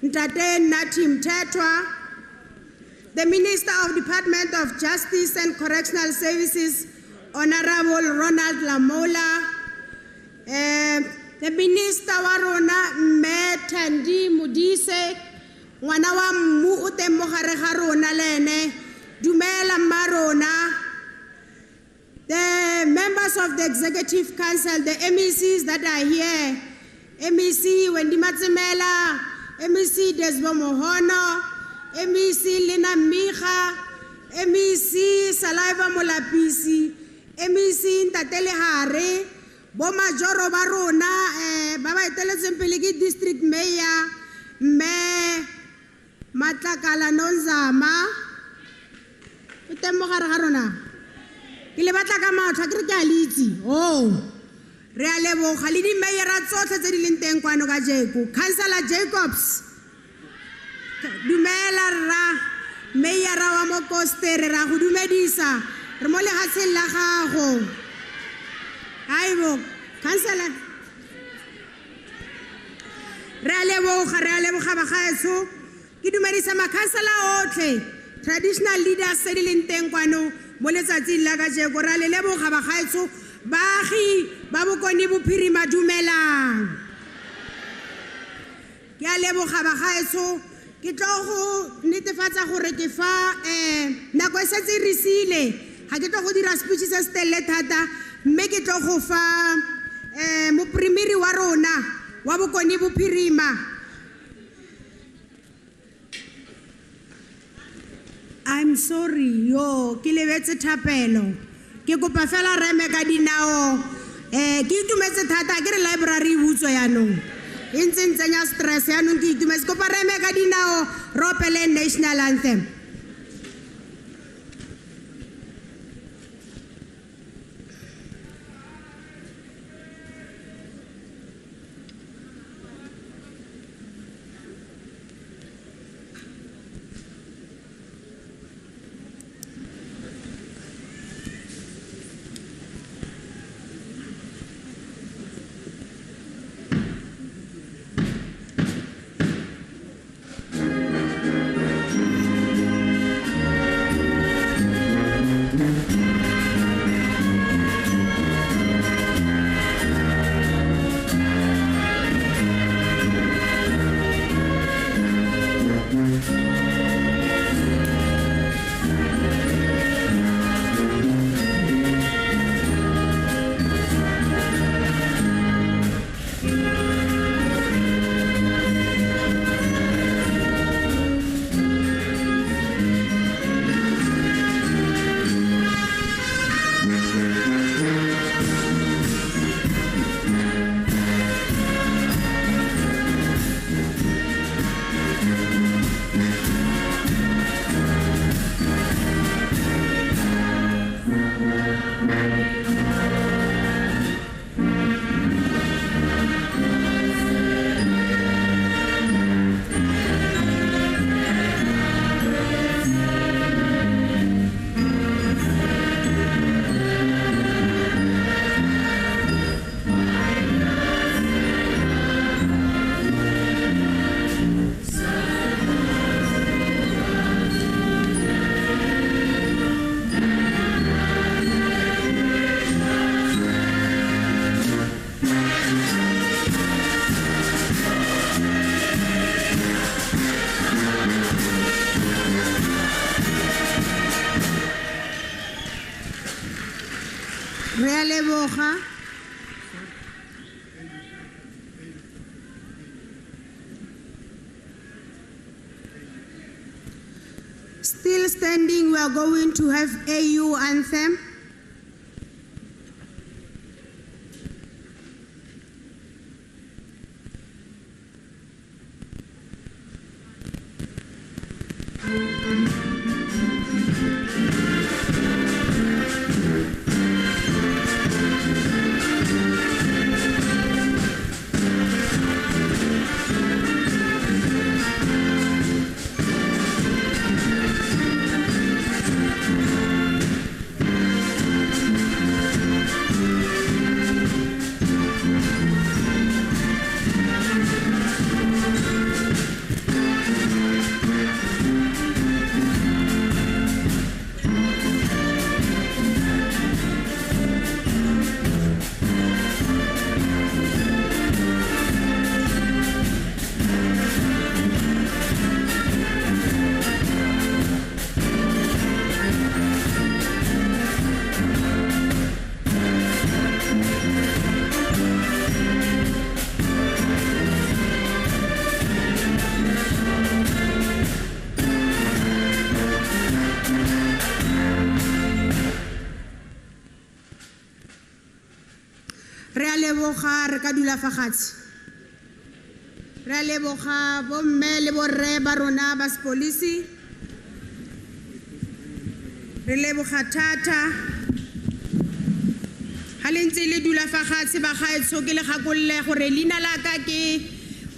Ntate Nathi Mthethwa, the Minister of Department of Justice and Correctional Services, Honorable Ronald Lamola, the Minister wa rona Mme Thandi Modise, ngwana wa mmu o teng mo gare ga rona lene, dumela mma rona. The members of the Executive Council, the MECs that are here, MEC Wendy Matsemela, MEC Desbo Mohono, MEC Lina Micha, MEC Saliva Molapisi, MEC Ntatele Hare, Bomajoro Barona, Baba Telezempeligi District Mayor, Me Matlakala Nonzama, Utemogara Harona. Ile batla ka matha ke re ke a litsi re a leboga le di mayor tsotlhe tse di leng teng kwano ka jeko Councillor Jacobs dumela rra mayor wa mo Koster ra go dumedisa re mo le hatseng la gago haibo Councillor re a leboga ba gaetso ke dumedisa ma councillor otlhe traditional leaders tse di leng teng kwano mo letsatsing la ka jeko ra le leboga ba gaetso baagi ba bokoni bophirima dumelang ke a leboga ba gaetso ke tlo go netefatsa gore ke fa nako e setse re sile ga ke tlo go dira speech se stelle thata mme ke tlo go fa mo primary wa rona wa bokoni bophirima. I'm sorry, ke lebetse thapelo. Ke kopa fela reme ka dinao. Ke itumetse thata ke re library butso yanong. E ntse ntsenya stress yanong ke itumetse kopa reme ka dinao ropele national anthem. Still standing, we are going to have AU anthem. leboga re ka dula fa fatshe. Re a leboga bomme le borre ba rona ba sepolisi. Re leboga thata ha le ntse le dula fa fatshe ba gaetsho ke le gakolle gore leina la ka ke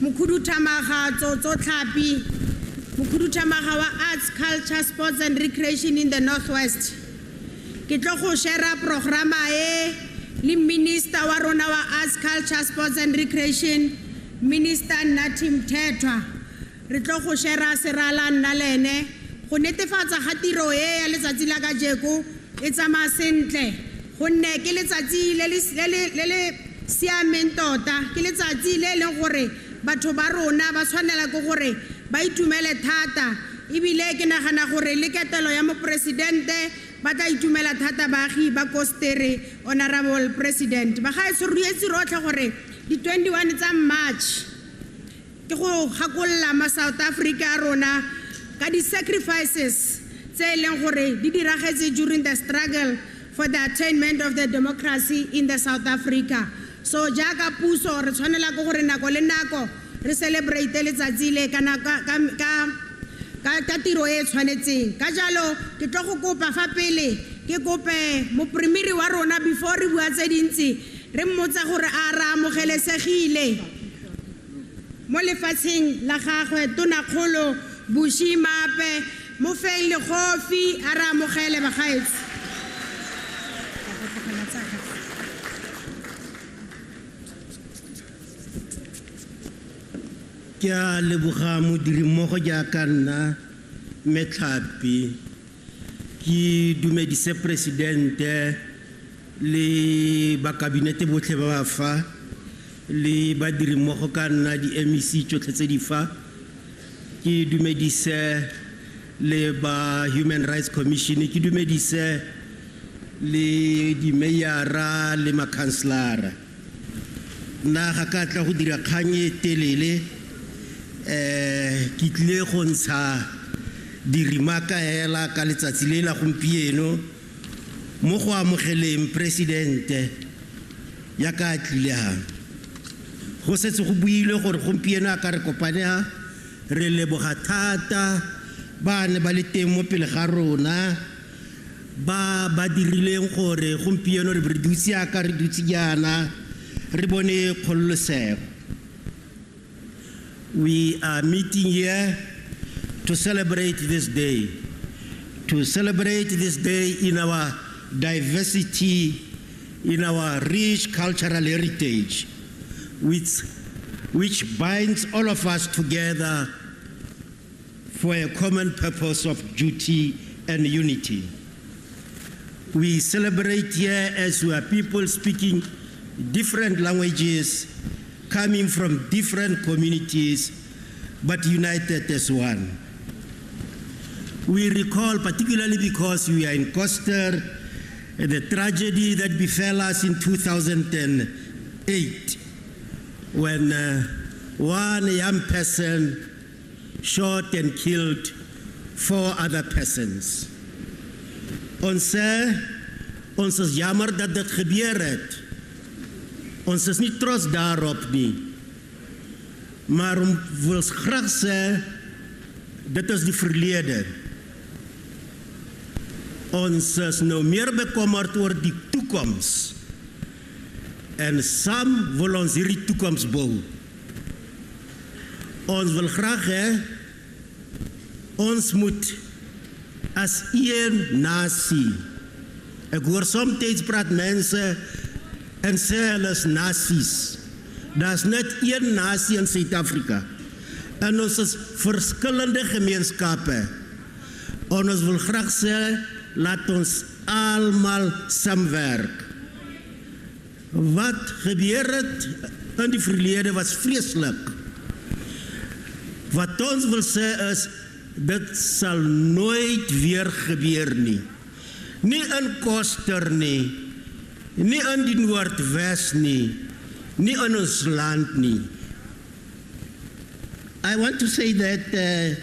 Mokhuduthamaga Tsotso Tlhapi, Mokhuduthamaga wa Arts, Culture, Sports and Recreation in the Northwest. Ke tlo go share programa e le minister wa rona wa Arts, Culture, Sports and Recreation, Minister Nathi Mthethwa. Re tlo go share serala nna le ene go netefatsa ga tiro e ya letsatsi la kajeko e tsamaya sentle gonne ke letsatsi le siameng tota, ke letsatsi le leng gore batho ba rona ba tshwanela ke gore ba itumele thata ebile ke nagana gore le ketelo ya mopresidente ba tla itumela thata baagi ba Koster, Honorable President. Ba ga se ruetse rotlhe gore di 21 tsa March ke go gakolla ma South Africa rona ka di sacrifices tse leng gore di diragetse during the struggle for the attainment of the democracy in the South Africa. So jaaka puso re tshwanela ke gore nako le nako re celebrate letsatsi le kana ka tiro e tshwanetseng. Ka jalo ke tlo go kopa fa pele ke kope mopremiri wa rona before re bua tse dintsi re mmotsa gore a ra amogelesegile mo lefatsheng la gagwe Tonakgolo Bushi Mape mo feng le gofi a ra amogele bagaetsi. Ke a leboga modiri mmogo jaaka nna Metlhapi ke dumedise presidente le ba kabinete botlhe ba ba fa le badiri mmogo ka nna di MEC tsotlhe tse di fa ke dumedise le ba Human Rights Commission ke dumedise le di mayara le makhanslara nna ga ka tla go dira kgang e telele ke tlile go ntsha dirimaka hela ka letsatsi le la gompieno mo go amogeleng presidente ya ka tlile ha go setse go buile gore gompieno a ka re kopanea re leboga thata ba ne ba le teng mo pele ga rona ba dirileng gore gompieno re dutse aka re dutse jana re bone kgololosego. We are meeting here to celebrate this day, in our diversity, in our rich cultural heritage, which binds all of us together for a common purpose of duty and unity. We celebrate here as we are people speaking different languages, coming from different communities, but united as one. We recall, particularly because we are in Koster, the tragedy that befell us in 2008, when one young person shot and killed 4 other persons. Ons is jammer dat dit gebeur het. Ons is nie trots daarop nie. Maar wil graag sê, dit is die verlede. Ons is nou meer bekommerd oor die toekoms. En saam wil ons hierdie toekoms bou. Ons wil graag hê, ons moet as een nasie. Ek hoor soms praat mense en sê hulle is nasies. Daar's net een nasie in Suid-Afrika. En ons is verskillende gemeenskappe. En ons wil graag sê, laat ons almal saamwerk. Wat gebeur het in die verlede was vreeslik. Wat ons wil sê is, dit sal nooit weer gebeur nie. Nie in Koster nie, nie in die Noordwes nie, nie in ons land nie. I want to say that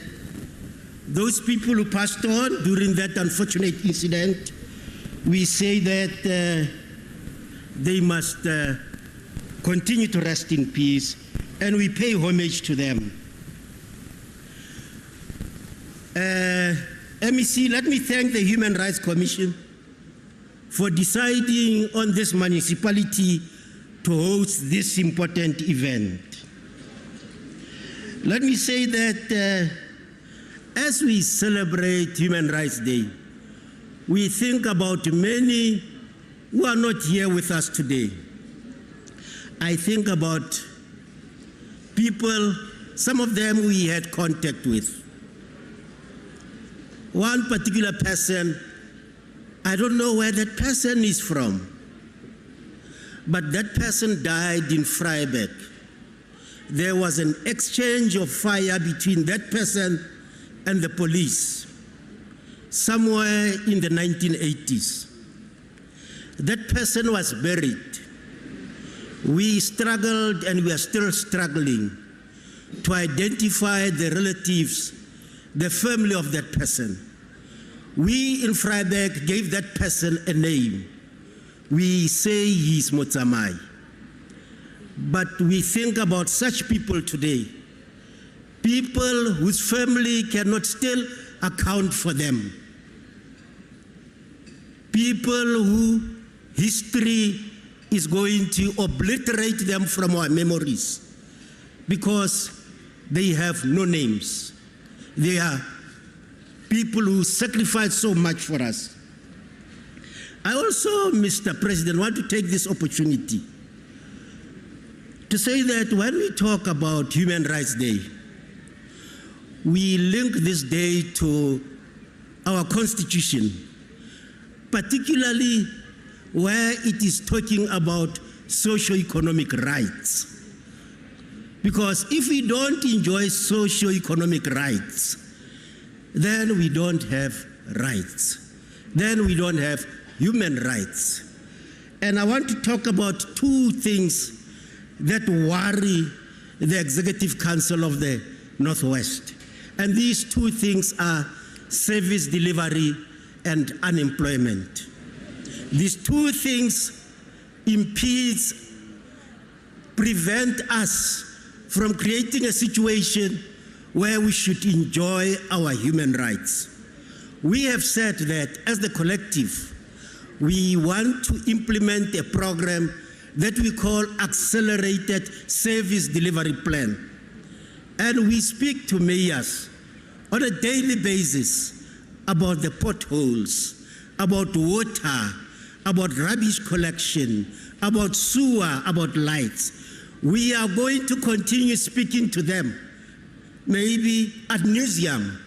those people who passed on during that unfortunate incident, we say that they must continue to rest in peace, and we pay homage to them. MEC, let me thank the Human Rights Commission for deciding on this municipality to host this important event. Let me say that as we celebrate Human Rights Day, we think about many who are not here with us today. I think about people, some of them we had contact with. One particular person, I don't know where that person is from, but that person died in Vryburg. There was an exchange of fire between that person and the police somewhere in the 1980s. That person was buried. We struggled, and we are still struggling to identify the relatives, the family of that person. We in Vryburg gave that person a name. We say he's Motsamai. But we think about such people today, people whose family cannot still account for them, people who history is going to obliterate them from our memories because they have no names. They are people who sacrifice so much for us. I also, Mr. President, want to take this opportunity to say that when we talk about Human Rights Day, we link this day to our Constitution, particularly where it is talking about socio-economic rights. Because if we don't enjoy socio-economic rights, then we don't have rights. Then we don't have human rights. And I want to talk about two things that worry the Executive Council of the Northwest. And these two things are service delivery and unemployment. These two things prevent us from creating a situation where we should enjoy our human rights. We have said that as the collective, we want to implement a program that we call Accelerated Service Delivery Plan. And we speak to mayors on a daily basis about the potholes, about water, about rubbish collection, about sewer, about lights. We are going to continue speaking to them, maybe ad nauseam,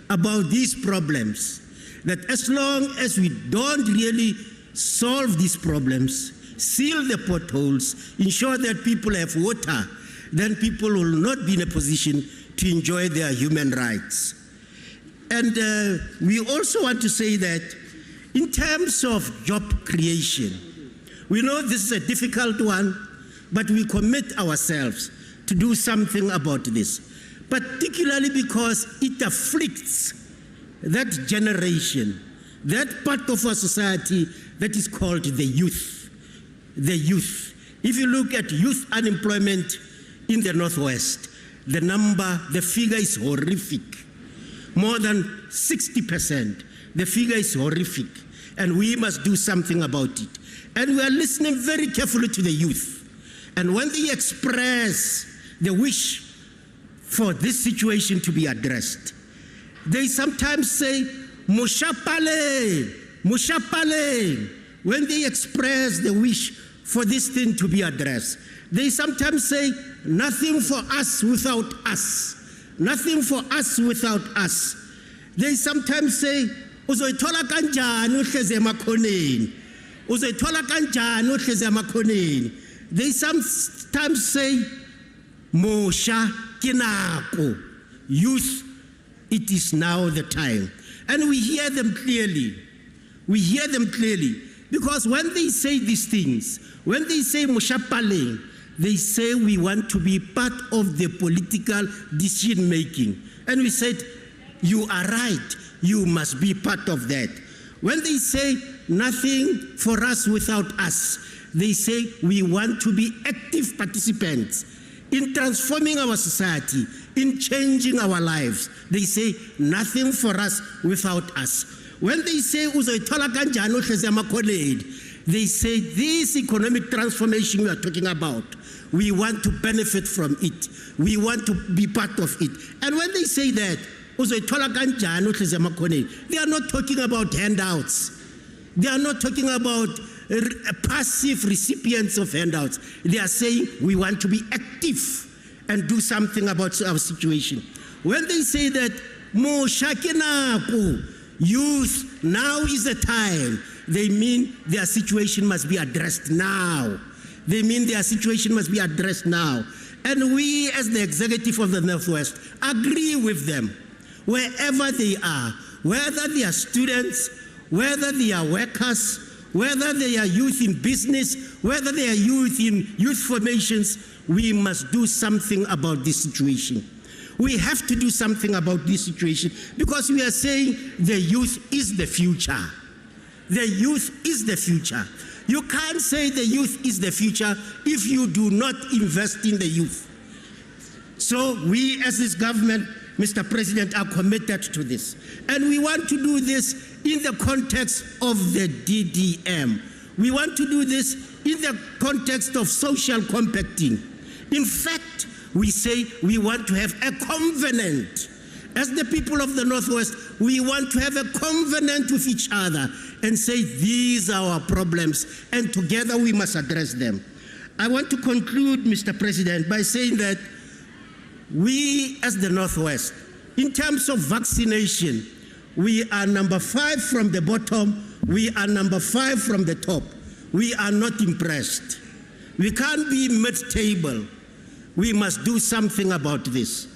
about these problems, that as long as we don't really solve these problems, seal the potholes, ensure that people have water, then people will not be in a position to enjoy their human rights. And we also want to say that in terms of job creation, we know this is a difficult one, but we commit ourselves to do something about this, particularly because it afflicts that generation, that part of our society that is called the youth. The youth. If you look at youth unemployment in the Northwest, the figure is horrific. More than 60%. The figure is horrific. And we must do something about it. And we are listening very carefully to the youth. And when they express the wish for this situation to be addressed, they sometimes say, Mushapale, Mushapale. When they express the wish for this thing to be addressed, they sometimes say, nothing for us without us. Nothing for us without us. They sometimes say, uzoyithola kanjani uhlezi emakhoneni? Uzoyithola kanjani uhlezi emakhoneni? They sometimes say, Mosha kinako. Youth, it is now the time. And we hear them clearly. We hear them clearly. Because when they say these things, when they say Mushapale, they say we want to be part of the political decision making. And we said, you are right, you must be part of that. When they say nothing for us without us, they say we want to be active participants in transforming our society, in changing our lives. They say nothing for us without us. When they say they say this economic transformation we are talking about, we want to benefit from it. We want to be part of it. And when they say that, they are not talking about handouts. They are not talking about passive recipients of handouts. They are saying we want to be active and do something about our situation. When they say that youth, now is the time, they mean their situation must be addressed now. They mean their situation must be addressed now. And we, as the executive of the Northwest, agree with them. Wherever they are, whether they are students, whether they are workers, whether they are youth in business, whether they are youth in youth formations, we must do something about this situation. We have to do something about this situation because we are saying the youth is the future. The youth is the future. You can't say the youth is the future if you do not invest in the youth. So we as this government, Mr. President, are committed to this. And we want to do this in the context of the DDM. We want to do this in the context of social compacting. In fact, we say we want to have a covenant. As the people of the Northwest, we want to have a covenant with each other and say these are our problems and together we must address them. I want to conclude, Mr. President, by saying that we as the Northwest, in terms of vaccination, we are number 5 from the bottom, we are number 5 from the top. We are not impressed. We can't be mid-table. We must do something about this.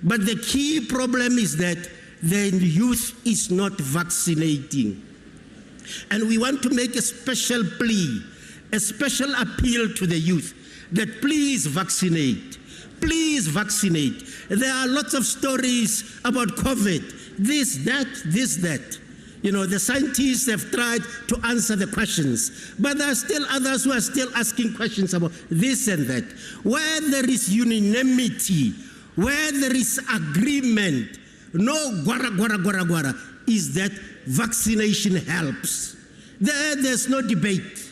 But the key problem is that the youth is not vaccinating. And we want to make a special plea, a special appeal to the youth that please vaccinate. Please vaccinate. There are lots of stories about COVID, this, that. You know, the scientists have tried to answer the questions, but there are still others who are still asking questions about this and that. Where there is unanimity, where there is agreement, no guara, is that vaccination helps. There's no debate.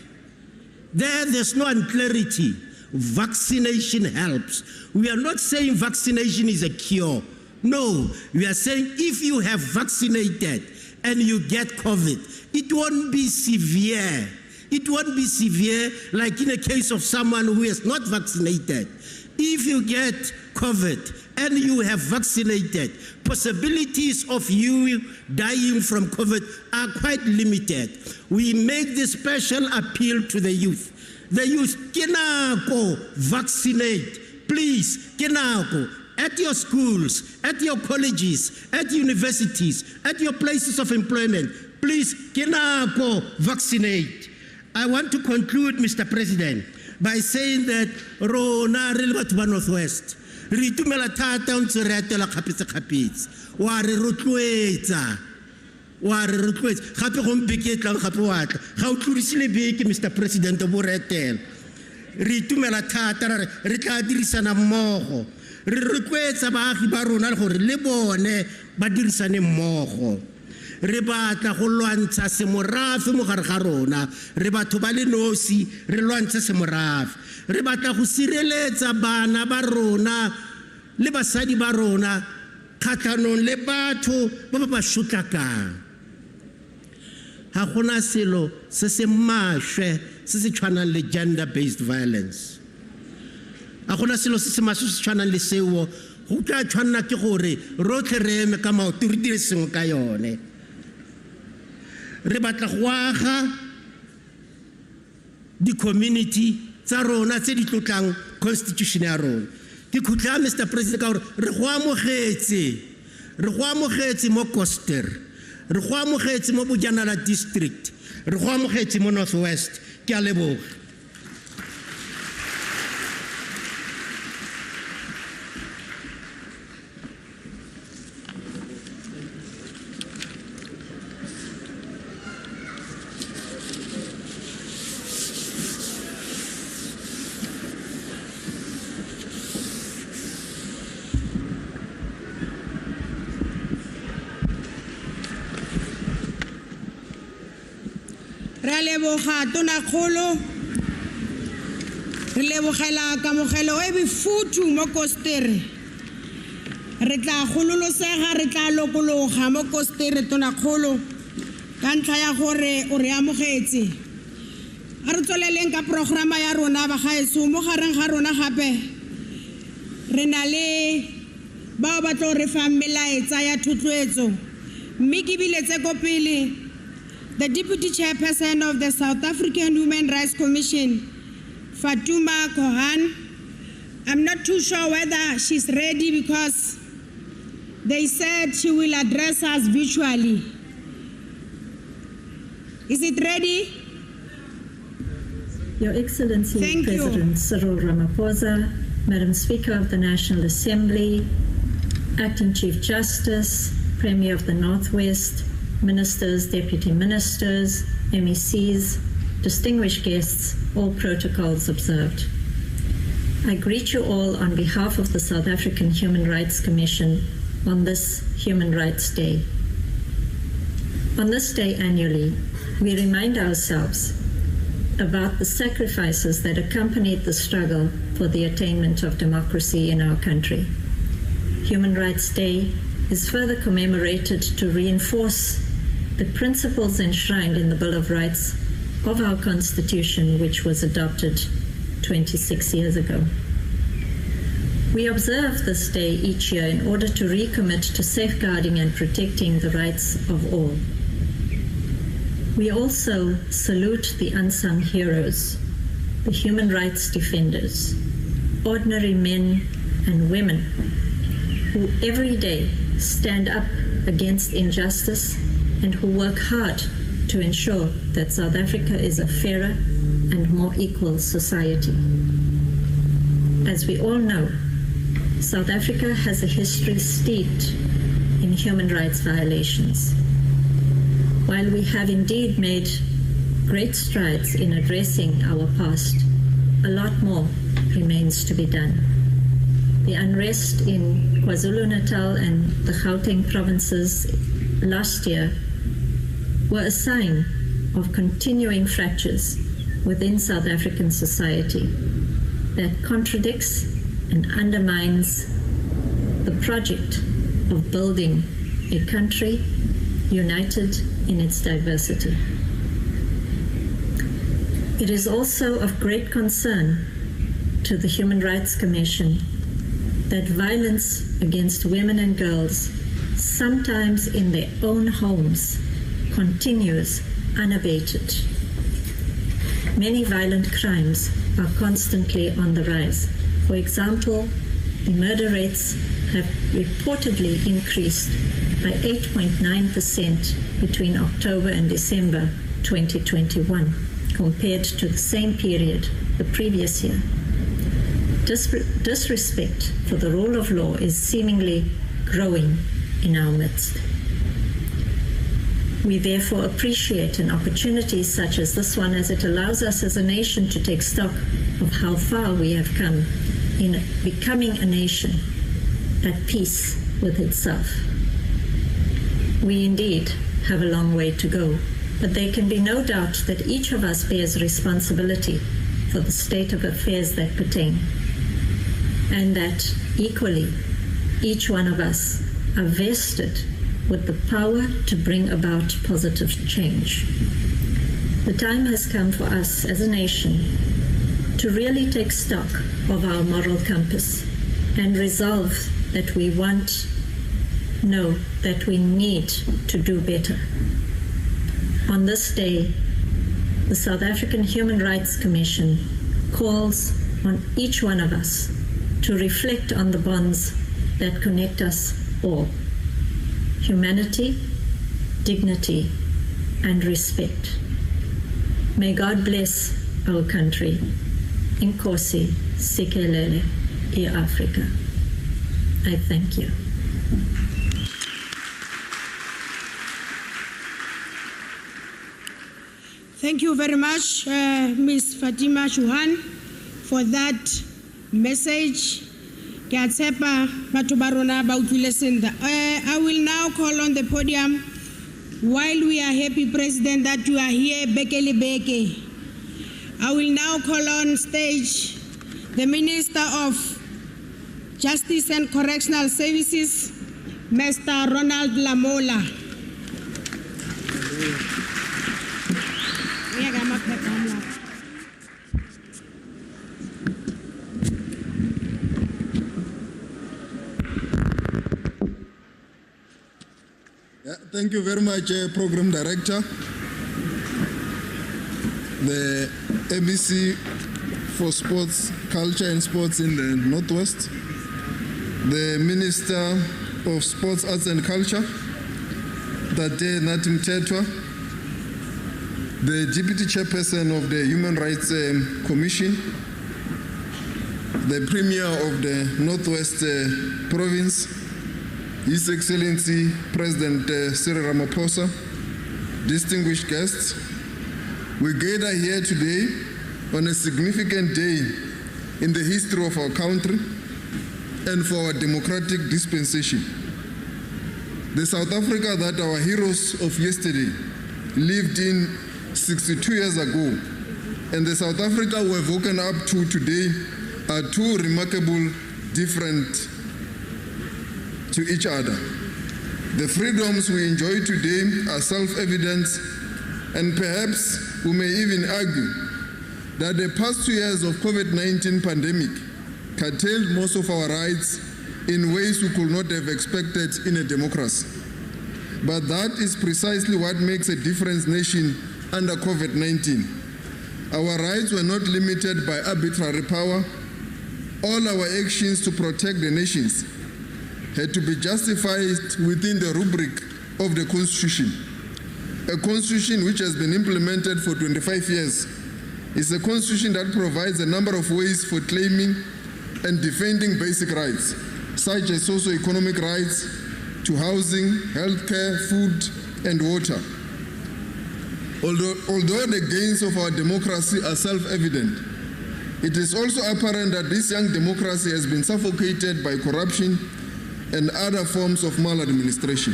There's no unclarity. Vaccination helps. We are not saying vaccination is a cure. No, we are saying if you have vaccinated and you get COVID, it won't be severe. It won't be severe like in a case of someone who is not vaccinated. If you get COVID and you have vaccinated, possibilities of you dying from COVID are quite limited. We make this special appeal to the youth. The youth, kenako, vaccinate. Please, kenako. At your schools, at your colleges, at universities, at your places of employment, please, kenako, vaccinate. I want to conclude, Mr. President, by saying that rona re le batho ba Northwest re itumela thata ntse re atela kgapetsa wa re rotloetsa gape go mpeke tlang gape wa tla ga o tlorisile beke, Mr. President, bo re etela re itumela thata re tla dirisana mmogo re rotloetsa baagi ba rona gore le bone ba dirisane mmogo re batla go lwantsha semorafe mo gare ga rona re batho ba le nosi re lwantsha semorafe re batla go sireletsa bana ba rona le basadi ba rona kgatlhanong le batho ba ba sotlakang ga gona selo se se maswe se se tshwanang le gender-based violence. A gona selo se se maswe se tshwanang le seo go tla tshwanna ke gore rotlhe re eme ka maoto re dire sengwe ka yone. Re batla go aga di-community tsa rona tse di tlotlang constitution ya rona. Ke khutla, Mr. President, ka gore re go amogetse mo Koster, re go amogetse mo Bojanala district, re go amogetse mo Northwest. Ke a leboga. Re a leboga Tonakgolo, re lebogela kamogelo e bofuthu mo Koster. Re tla gololosega, re tla lokologa mo Koster Tonakgolo ka ntlha ya gore o re amogetse. A re tsweleleng ka programa ya rona bagaetsho mo gareng ga rona gape re na le bao ba tlo re fa melaetsa ya thotloetso mme ke biletse ko pele the Deputy Chairperson of the South African Human Rights Commission, Fatuma Kohan. I'm not too sure whether she's ready because they said she will address us virtually. Is it ready? Your Excellency, Thank you. President Cyril Ramaphosa, Madam Speaker of the National Assembly, Acting Chief Justice, Premier of the Northwest, Ministers, Deputy Ministers, MECs, distinguished guests, all protocols observed. I greet you all on behalf of the South African Human Rights Commission on this Human Rights Day. On this day annually, we remind ourselves about the sacrifices that accompanied the struggle for the attainment of democracy in our country. Human Rights Day is further commemorated to reinforce the principles enshrined in the Bill of Rights of our Constitution, which was adopted 26 years ago. We observe this day each year in order to recommit to safeguarding and protecting the rights of all. We also salute the unsung heroes, the human rights defenders, ordinary men and women who every day stand up against injustice and who work hard to ensure that South Africa is a fairer and more equal society. As we all know, South Africa has a history steeped in human rights violations. While we have indeed made great strides in addressing our past, a lot more remains to be done. The unrest in KwaZulu-Natal and the Gauteng provinces last year were a sign of continuing fractures within South African society that contradicts and undermines the project of building a country united in its diversity. It is also of great concern to the Human Rights Commission that violence against women and girls, sometimes in their own homes, continues unabated. Many violent crimes are constantly on the rise. For example, the murder rates have reportedly increased by 8.9% between October and December 2021 compared to the same period the previous year. Disrespect for the rule of law is seemingly growing in our midst. We therefore appreciate an opportunity such as this one, as it allows us as a nation to take stock of how far we have come in becoming a nation at peace with itself. We indeed have a long way to go, but there can be no doubt that each of us bears responsibility for the state of affairs that pertain, and that equally each one of us are vested with the power to bring about positive change. The time has come for us as a nation to really take stock of our moral compass and resolve that we know that we need to do better. On this day, the South African Human Rights Commission calls on each one of us to reflect on the bonds that connect us all: humanity, dignity, and respect. May God bless our country. Inkosi Sikelele e-Africa. I thank you. Thank you very much, Ms. Fatima Shuhan, for that message. I will now call on the podium While we are happy, President, that you are here, Bekele Beke, I will now call on stage the Minister of Justice and Correctional Services, Mr. Ronald Lamola. Thank you very much, Program Director. The ABC for Sports, Culture and Sports in the Northwest, the Minister of Sports, Arts and Culture, Tate Natim Tetwa, the Deputy Chairperson of the Human Rights Commission, the Premier of the Northwest Province, His Excellency President Cyril Ramaphosa, distinguished guests, we gather here today on a significant day in the history of our country and for our democratic dispensation. The South Africa that our heroes of yesterday lived in 62 years ago and the South Africa we've woken up to today are two remarkable, different to each other. The freedoms we enjoy today are self-evident, and perhaps we may even argue that the past 2 years of COVID-19 pandemic curtailed most of our rights in ways we could not have expected in a democracy. But that is precisely what makes a different nation under COVID-19. Our rights were not limited by arbitrary power. All our actions to protect the nations had to be justified within the rubric of the Constitution. A Constitution which has been implemented for 25 years is a Constitution that provides a number of ways for claiming and defending basic rights, such as socio-economic rights to housing, healthcare, food, and water. Although the gains of our democracy are self-evident, it is also apparent that this young democracy has been suffocated by corruption and other forms of maladministration.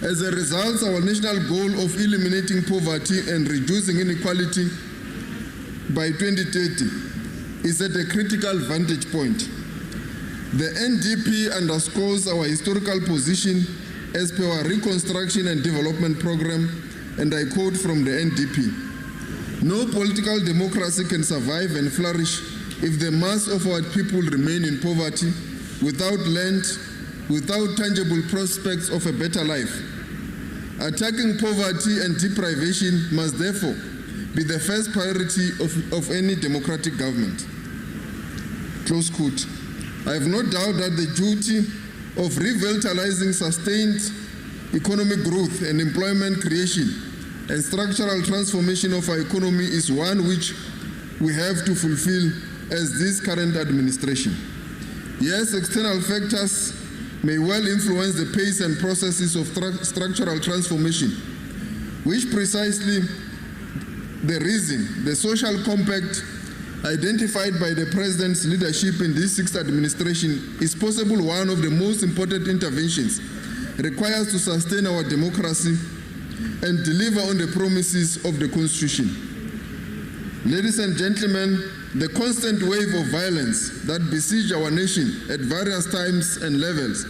As a result, our national goal of eliminating poverty and reducing inequality by 2030 is at a critical vantage point. The NDP underscores our historical position as per our Reconstruction and Development Program, and I quote from the NDP: "No political democracy can survive and flourish if the mass of our people remain in poverty, without land, without tangible prospects of a better life. Attacking poverty and deprivation must therefore be the first priority of any democratic government." Close quote. I have no doubt that the duty of revitalizing sustained economic growth and employment creation and structural transformation of our economy is one which we have to fulfill as this current administration. Yes, external factors may well influence the pace and processes of structural transformation, which precisely the reason the social compact identified by the President's leadership in this sixth administration is possible one of the most important interventions required to sustain our democracy and deliver on the promises of the Constitution. Ladies and gentlemen, the constant wave of violence that besiege our nation at various times and levels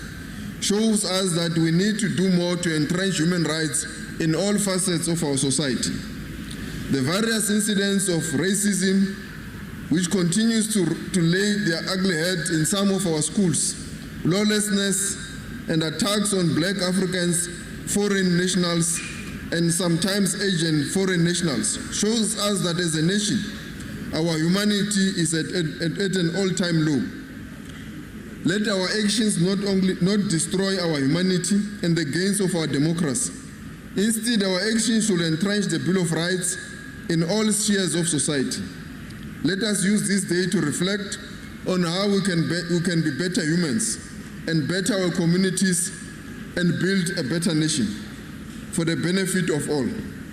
shows us that we need to do more to entrench human rights in all facets of our society. The various incidents of racism, which continues to lay their ugly head in some of our schools, lawlessness and attacks on Black Africans, foreign nationals, and sometimes Asian foreign nationals, shows us that as a nation, our humanity is at an all-time low. Let our actions not destroy our humanity and the gains of our democracy. Instead, our actions should entrench the Bill of Rights in all spheres of society. Let us use this day to reflect on how we can be better humans and better our communities and build a better nation for the benefit of all.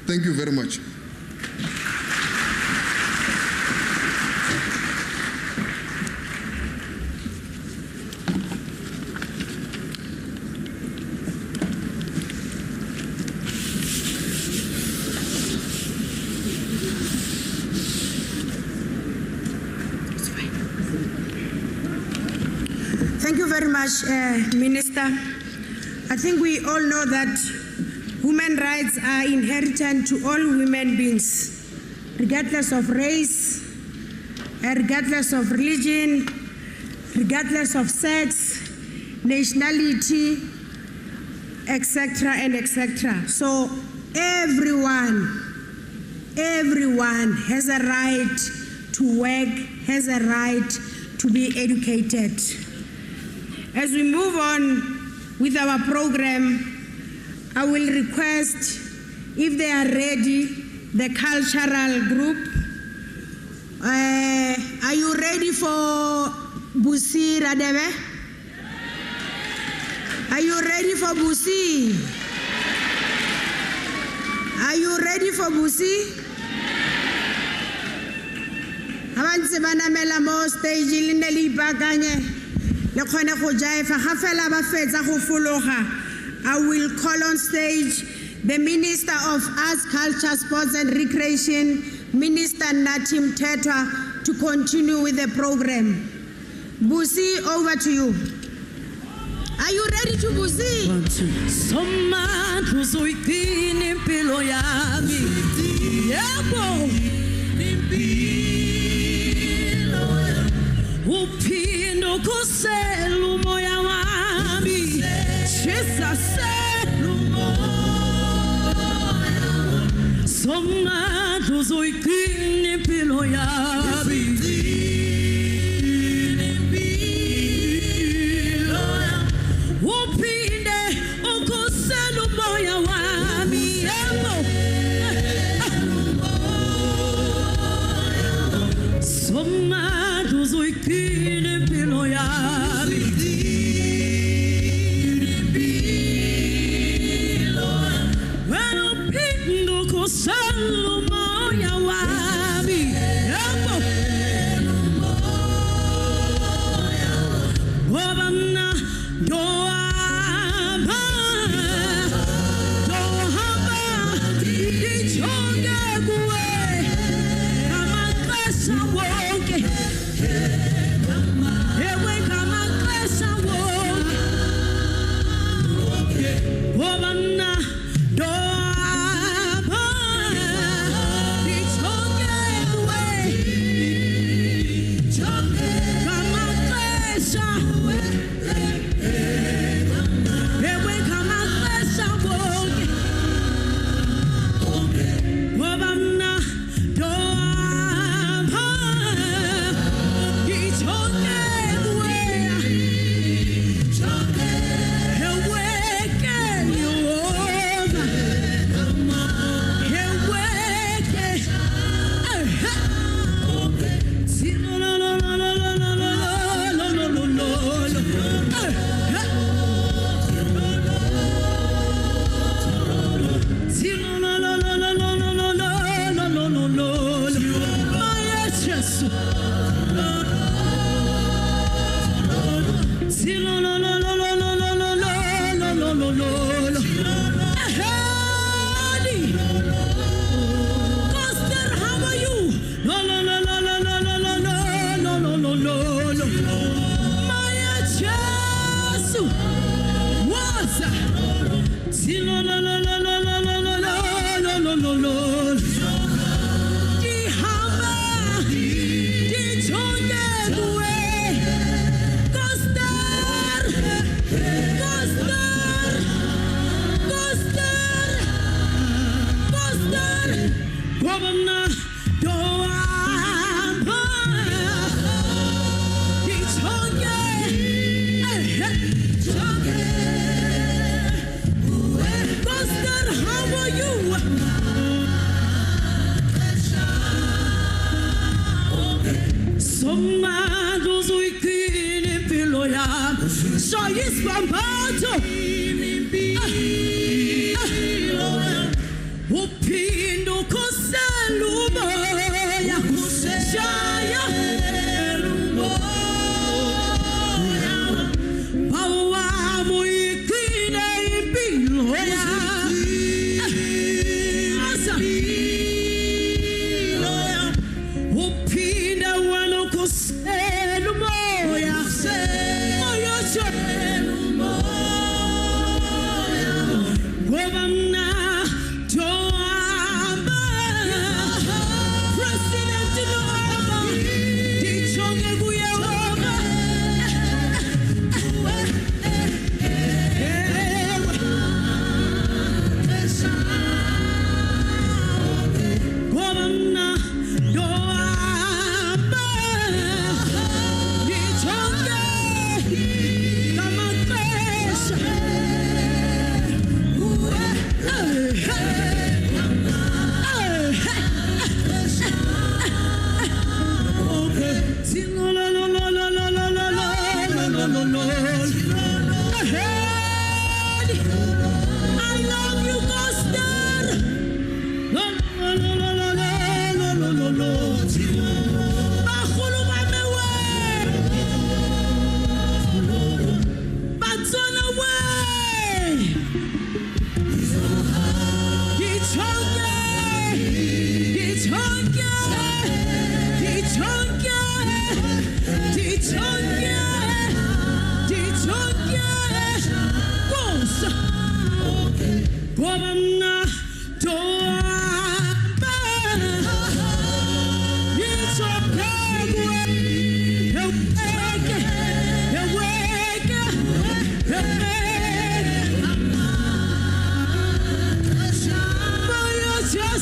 Thank you very much. very much, Minister. I think we all know that human rights are inherent to all human beings, regardless of race, regardless of religion, regardless of sex, nationality, etc. and etc. So everyone has a right to work, has a right to be educated. As we move on with our program, I will request, if they are ready, the cultural group. Are you ready for Busi Radebe? Are you ready for Busi? Are you ready for Busi? Abantse banamela mo stage le ne le ipakanye le khone go jaifa ga fela ba fetsa go fologa. I will call on stage the Minister of Arts, Culture, Sports and Recreation, Minister Natim Tetwa, to continue with the program. Busi, over to you. Are you ready to Busi? Upindo kuselu moya wami Chesa selu moya Soma tuzoikini pilo yabi Upinde ukuselu moya wami Soma tuzoikini pilo yabi When upindo kuselu moya wami Wabana doaba dohaba dichonge kuwe kama klasa woke ewe kama klasa woke wabana doaba dichonge kuwe kama klasa Koster, how are you? No. Maya Jesu, what's that? No. Dihama, dichonge kuwe. Koster, Governor Doaba, dichonge, Koster, how are you? Somado zuikini piloya, so is bambato. Upindo kuselu moya Shaya Bawa muikine impiloya Upinda wano kuselu moya Moya cha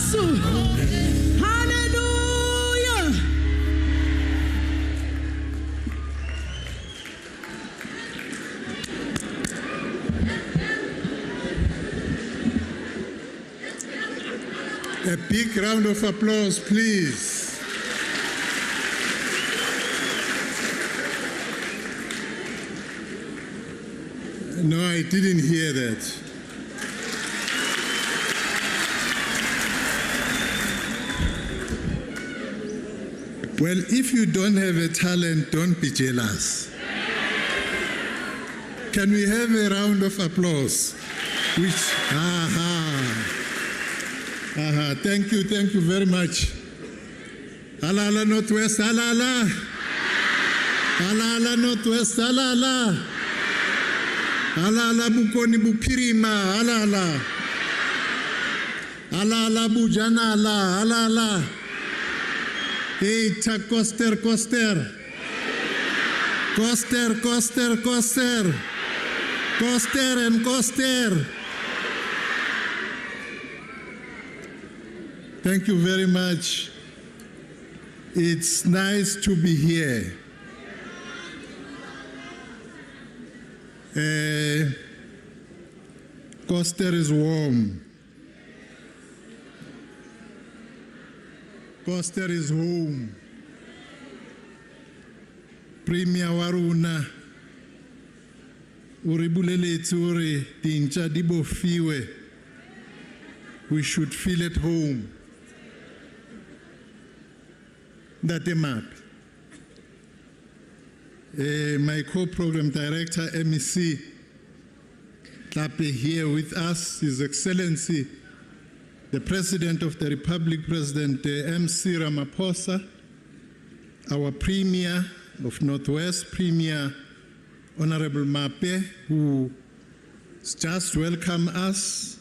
Yesu. Hallelujah. A big round of applause, please. No, I didn't hear that. Well, if you don't have a talent, don't be jealous. Can we have a round of applause? Thank you very much. Ala Northwest, ala Northwest, ala Bukoni Bupirima, ala Bujana, ala Hey, Koster, Koster and Koster. Thank you very much. It's nice to be here. Koster is warm. Koster is home. Premier Waruna uribuleletse ore dintja di bofiwe. We should feel at home. That map. My co-program director, MEC, Tape, here with us, His Excellency, the President of the Republic, President MC Ramaphosa, our Premier of Northwest, Premier Honorable Mape, who just welcomed us,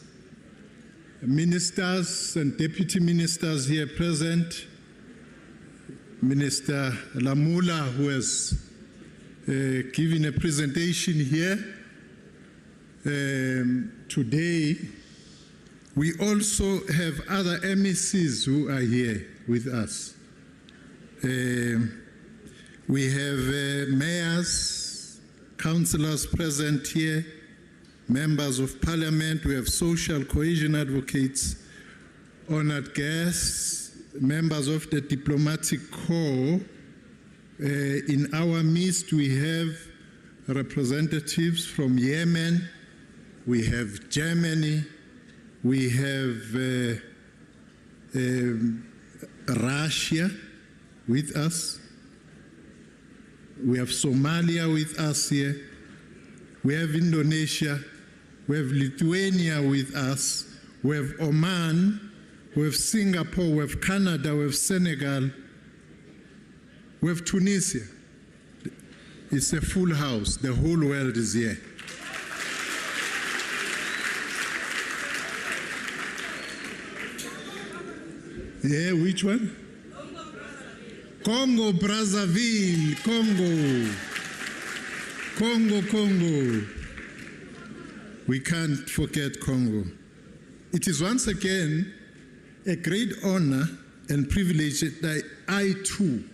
ministers and deputy ministers here present, Minister Lamula, who has given a presentation here. Today, we also have other MECs who are here with us. We have mayors, councillors present here, members of parliament, we have social cohesion advocates, honored guests, members of the diplomatic corps. In our midst, we have representatives from Yemen, we have Germany, we have Russia with us, we have Somalia with us here, we have Indonesia, we have Lithuania with us, we have Oman, we have Singapore, we have Canada, we have Senegal, we have Tunisia. It's a full house. The whole world is here. Yeah, which one? Congo, Brazzaville, Congo. We can't forget Congo. It is once again a great honor and privilege that I too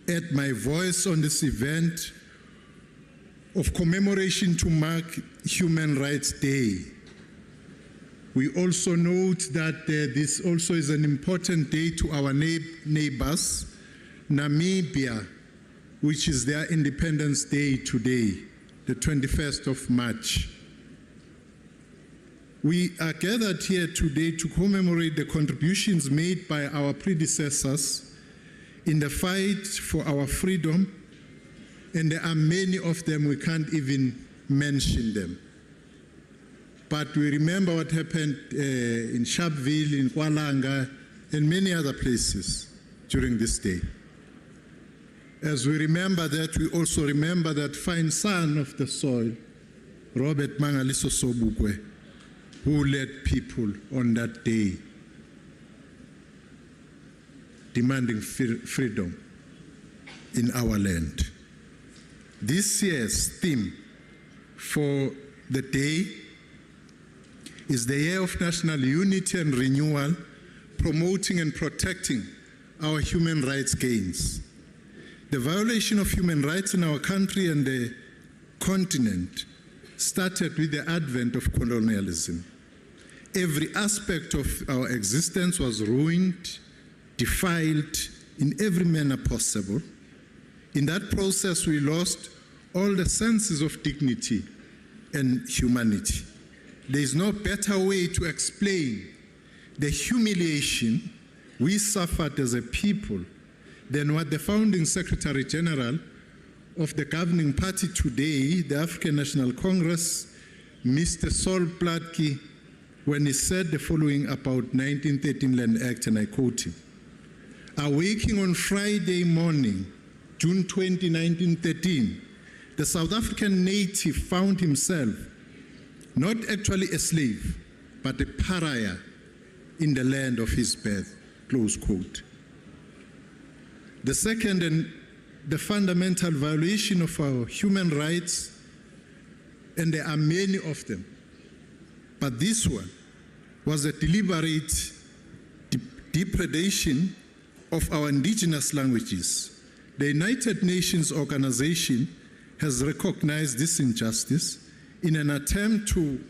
add my voice on this event of commemoration to mark Human Rights Day. We also note that this also is an important day to our neighbors, Namibia, which is their Independence Day today, the 21st of March. We are gathered here today to commemorate the contributions made by our predecessors in the fight for our freedom, and there are many of them, we can't even mention them. But we remember what happened in Sharpeville, in Kualanga, and many other places during this day. As we remember that, we also remember that fine son of the soil, Robert Mangaliso Sobukwe, who led people on that day demanding freedom in our land. This year's theme for the day is the Year of National Unity and Renewal promoting and protecting our human rights gains. The violation of human rights in our country and the continent started with the advent of colonialism. Every aspect of our existence was ruined, defiled in every manner possible. In that process, we lost all the senses of dignity and humanity. There is no better way to explain the humiliation we suffered as a people than what the founding Secretary General of the governing party today, the African National Congress, Mr. Sol Plaatje, when he said the following about 1913 Land Act, and I quote him: "Awaking on Friday morning, June 20, 1913, the South African native found himself not actually a slave, but a pariah in the land of his birth," close quote. The second and the fundamental violation of our human rights, and there are many of them, but this one was a deliberate depredation of our indigenous languages. The United Nations organization has recognized this injustice. In an attempt to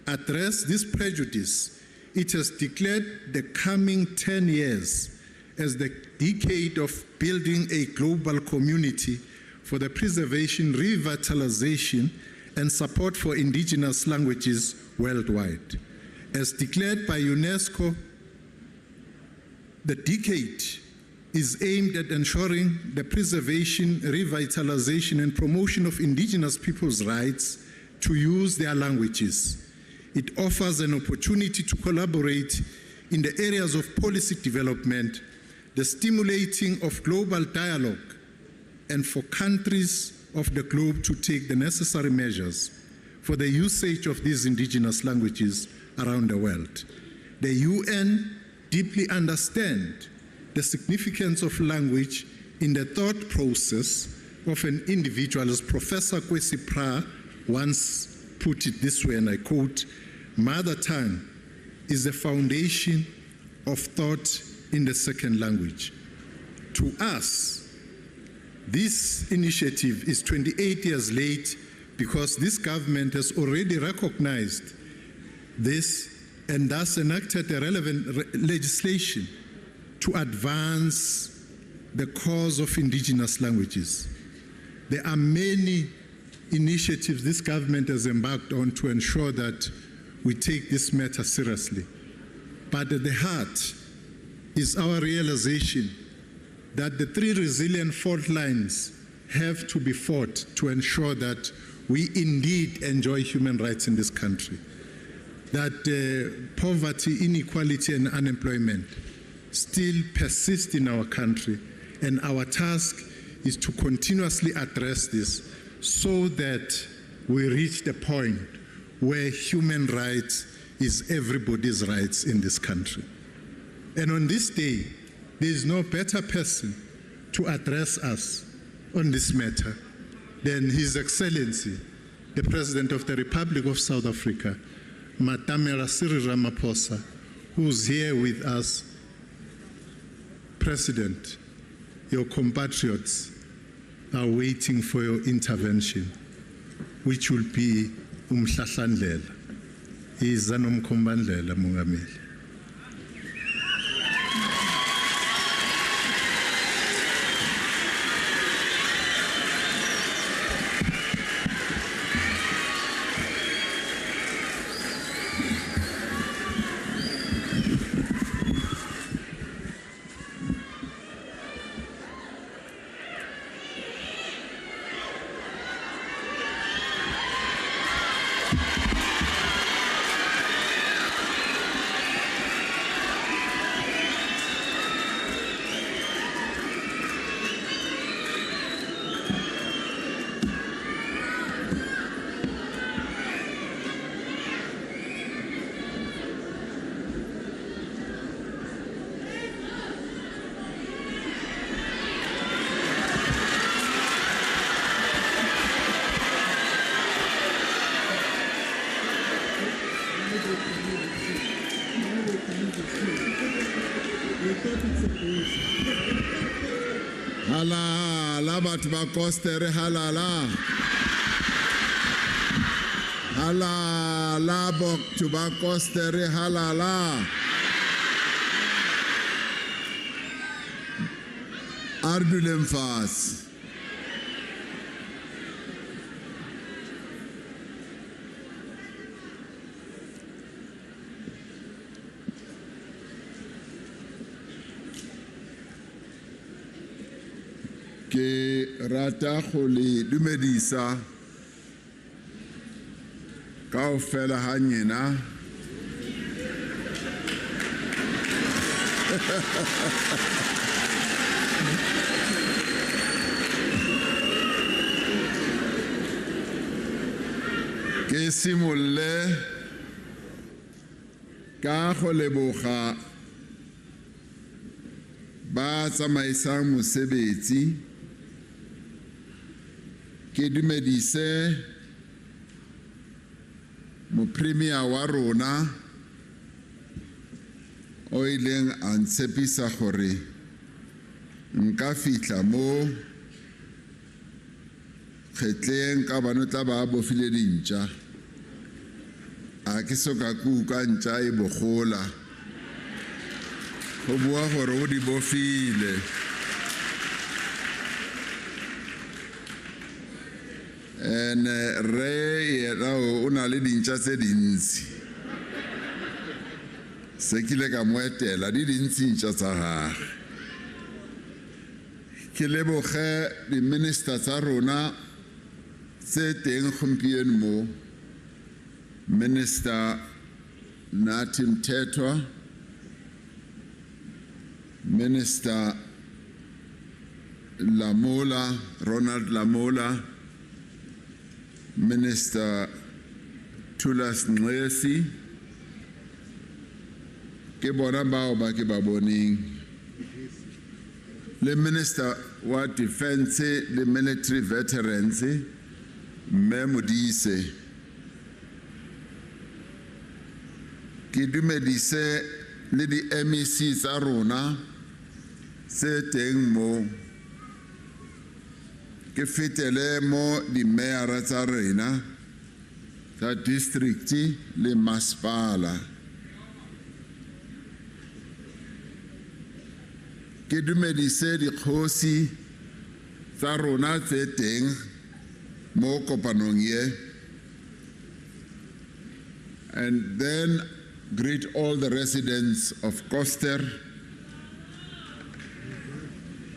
address this prejudice, it has declared the coming 10 years as the decade of building a global community for the preservation, revitalization, and support for indigenous languages worldwide. As declared by UNESCO, the decade is aimed at ensuring the preservation, revitalization, and promotion of indigenous people's rights to use their languages. It offers an opportunity to collaborate in the areas of policy development, the stimulating of global dialogue, and for countries of the globe to take the necessary measures for the usage of these indigenous languages around the world. The UN deeply understands the significance of language in the thought process of an individual, as Professor Kwesi Pra once put it this way, and I quote: "Mother tongue is the foundation of thought in the second language." To us, this initiative is 28 years late because this government has already recognized this and thus enacted the relevant legislation to advance the cause of indigenous languages. There are many initiatives this government has embarked on to ensure that we take this matter seriously. But at the heart is our realization that the three resilient fault lines have to be fought to ensure that we indeed enjoy human rights in this country. That poverty, inequality, and unemployment still persist in our country, and our task is to continuously address this so that we reach the point where human rights is everybody's rights in this country. And on this day, there is no better person to address us on this matter than His Excellency, the President of the Republic of South Africa, Matamela Cyril Ramaphosa, who's here with us. President, your compatriots are waiting for your intervention, which will be umhlahlandlela. Iza nomkhombandlela Mongameli. Halala batho ba Koster, halala. Halala batho ba Koster, halala. Ardulem fast. Ke rata go le dumedisa kaofela ha nyena ke simolle ka go leboga ba tsamaisang mosebetsi ke dumedise mo premier wa rona o ileng a ntshepisa gore nka fitla mo kgetleng ka bano tla ba bofile dintša a ke soka kuka ntša e bogola go bua gore o di bofile re yena o na le dintša tse dintsi se kile ka mo etela di dintsi ntša tsa gage ke leboge di-minister tsa rona tse teng gompieno mo Minister Nathi Mthethwa, Minister Lamola, Ronald Lamola, Minister Thulas Nxesi, ke bona bao ba ke ba boneng, le Minister wa Defense le Military Veterans, Mme Modise. Ke dumedise le di MEC tsa rona se teng mo, ke fetele mo di mayor tsa rena tsa district le masepala. Ke dumedise di kgosi tsa rona tse teng mo kopanong ye, and then greet all the residents of Koster.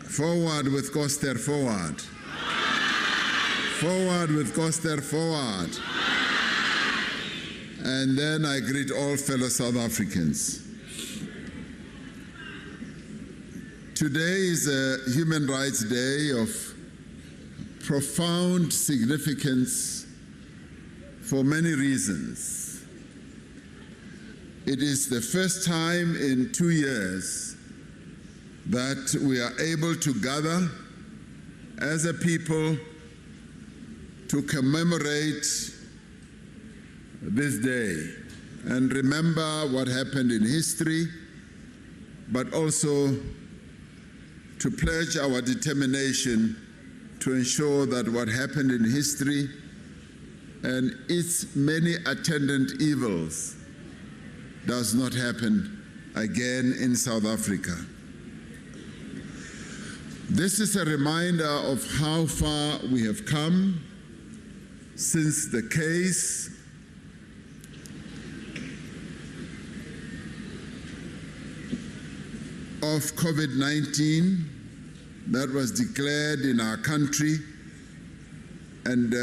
Forward with Koster, forward. Forward with Koster, forward. And then I greet all fellow South Africans. Today is a Human Rights Day of profound significance for many reasons. It is the first time in 2 years that we are able to gather as a people to commemorate this day and remember what happened in history, but also to pledge our determination to ensure that what happened in history and its many attendant evils does not happen again in South Africa. This is a reminder of how far we have come since the case of COVID-19 that was declared in our country, and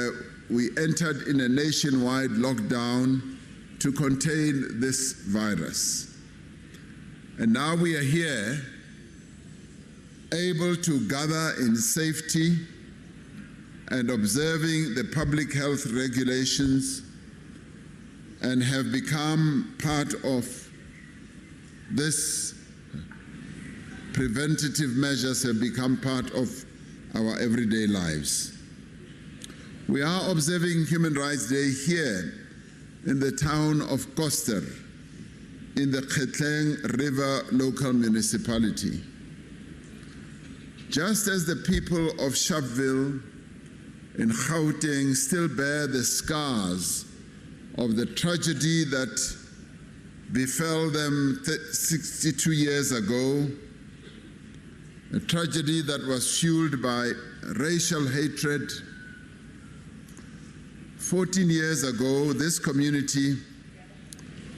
we entered in a nationwide lockdown to contain this virus. And now we are here, able to gather in safety and observing the public health regulations, and have become part of this. Preventative measures have become part of our everyday lives. We are observing Human Rights Day here in the town of Koster, in the Kgetleng River local municipality. Just as the people of Sharpeville in Gauteng still bear the scars of the tragedy that befell them 62 years ago, a tragedy that was fueled by racial hatred. 14 years ago, this community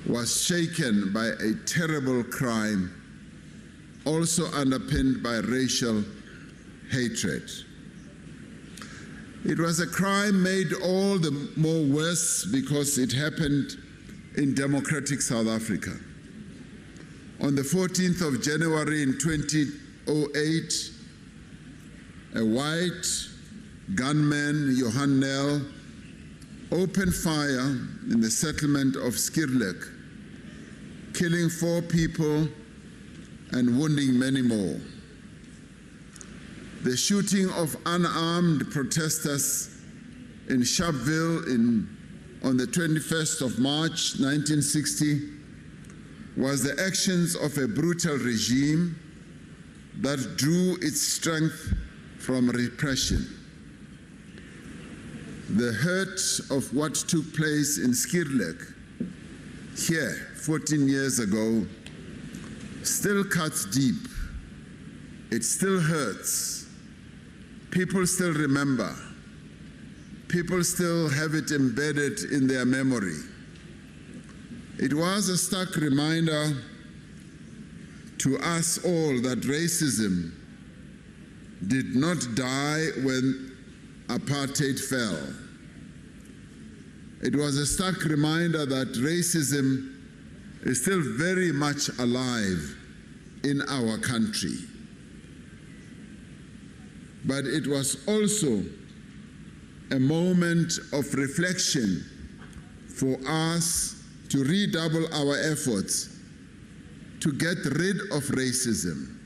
was shaken by a terrible crime, also underpinned by racial hatred. It was a crime made all the more worse because it happened in democratic South Africa. On the 14th of January in 2008, a white gunman, Johan Nel, opened fire in the settlement of Skirlek, killing 4 people and wounding many more. The shooting of unarmed protesters in Sharpeville on the 21st of March 1960 was the actions of a brutal regime that drew its strength from repression. The hurt of what took place in Skirlek here 14 years ago still cuts deep. It still hurts. People still remember. People still have it embedded in their memory. It was a stark reminder to us all that racism did not die when apartheid fell. It was a stark reminder that racism is still very much alive in our country. But it was also a moment of reflection for us to redouble our efforts to get rid of racism,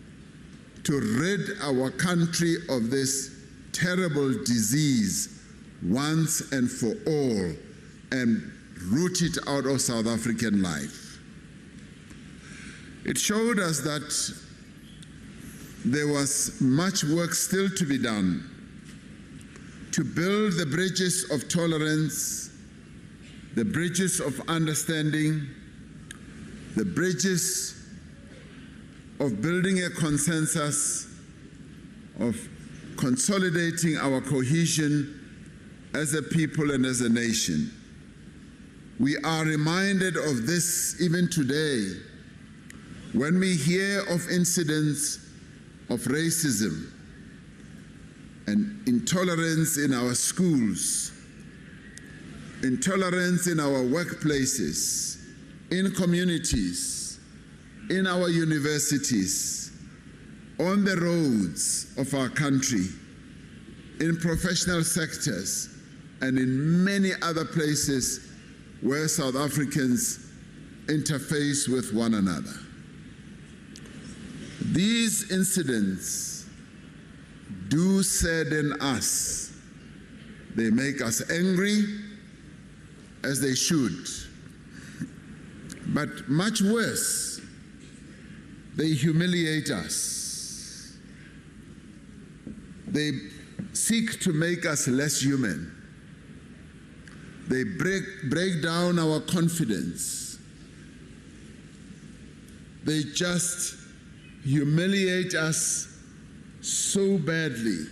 to rid our country of this terrible disease once and for all and root it out of South African life. It showed us that there was much work still to be done to build the bridges of tolerance, the bridges of understanding, the bridges of building a consensus, of consolidating our cohesion as a people and as a nation. We are reminded of this even today when we hear of incidents of racism and intolerance in our schools, intolerance in our workplaces, in communities, in our universities, on the roads of our country, in professional sectors, and in many other places where South Africans interface with one another. These incidents do sadden us. They make us angry, as they should. But much worse, they humiliate us. They seek to make us less human. They break down our confidence. They just humiliate us so badly.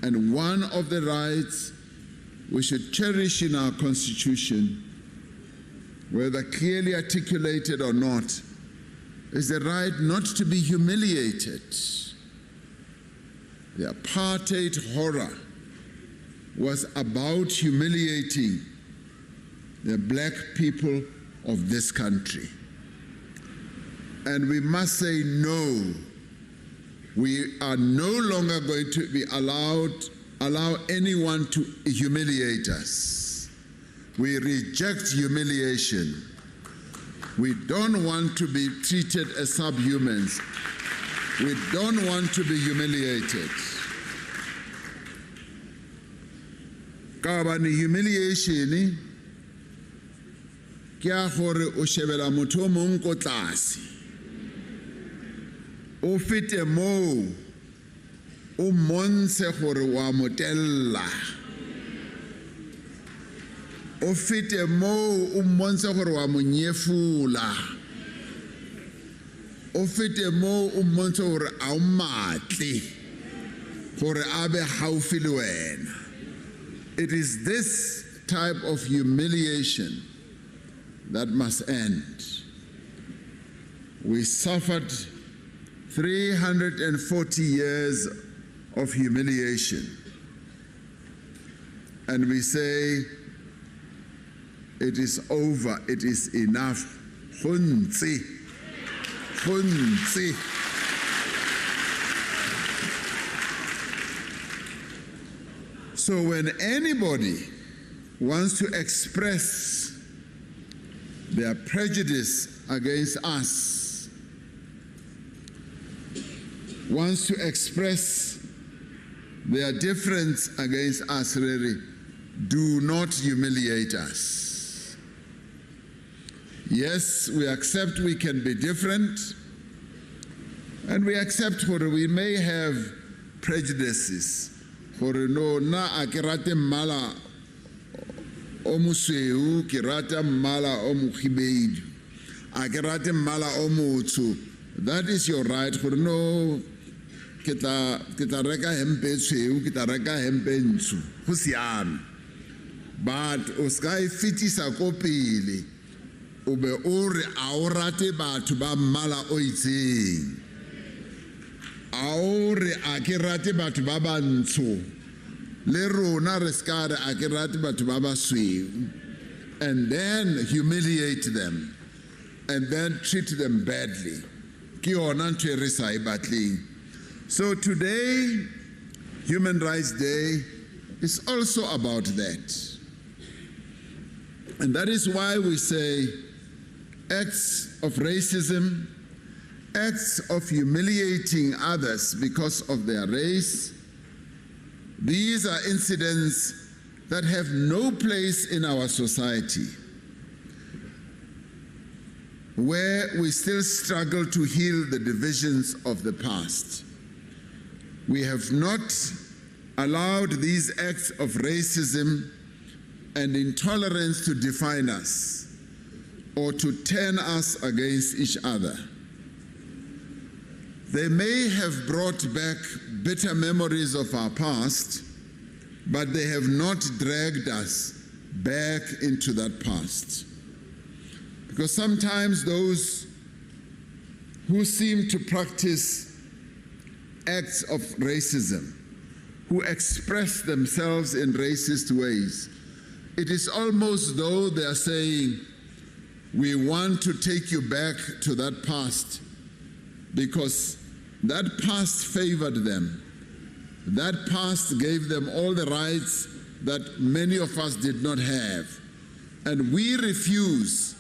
And one of the rights we should cherish in our Constitution, whether clearly articulated or not, is the right not to be humiliated. The apartheid horror was about humiliating the black people of this country. And we must say no. We are no longer going to be allow anyone to humiliate us. We reject humiliation. We don't want to be treated as subhumans. We don't want to be humiliated. Kabani humiliation ke a gore o shebela motho o mong ko tlase o fete moo o mmontshe gore wa motella o fete moo o mmontshe gore wa monyefula o fete moo o mmontshe gore a o matle gore a be haufi le wena. It is this type of humiliation that must end. We suffered 340 years of humiliation, and we say it is over, it is enough. Huntsi. Huntsi. So when anybody wants to express their prejudice against us, wants to express their difference against us, really, do not humiliate us. Yes, we accept we can be different, and we accept that we may have prejudices. For no na akirate mala o museu kirata mala o mukhibedu akirate mala o motho. That is your right. For no kita reka hempe tseu kita reka hempe ntsho go siame, but o ska e fitisa ko pele o be o re a o rate batho ba mala o itseng. Aore a ke rate batho ba bantsho le rona re ska re a ke rate batho ba basweu, and then humiliate them and then treat them badly. Ke yona ntho e re sa e batleng. So today, Human Rights Day, is also about that. And that is why we say acts of racism, acts of humiliating others because of their race, these are incidents that have no place in our society, where we still struggle to heal the divisions of the past. We have not allowed these acts of racism and intolerance to define us or to turn us against each other. They may have brought back bitter memories of our past, but they have not dragged us back into that past. Because sometimes those who seem to practice acts of racism, who express themselves in racist ways, it is almost though they are saying, we want to take you back to that past because that past favored them. That past gave them all the rights that many of us did not have. And we refuse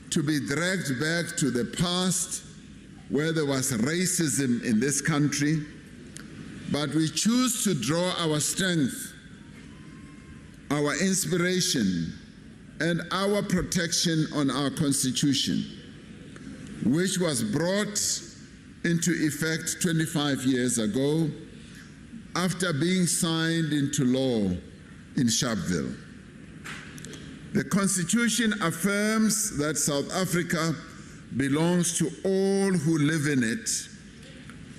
to be dragged back to the past where there was racism in this country, but we choose to draw our strength, our inspiration, and our protection on our Constitution, which was brought into effect 25 years ago after being signed into law in Sharpeville. The Constitution affirms that South Africa belongs to all who live in it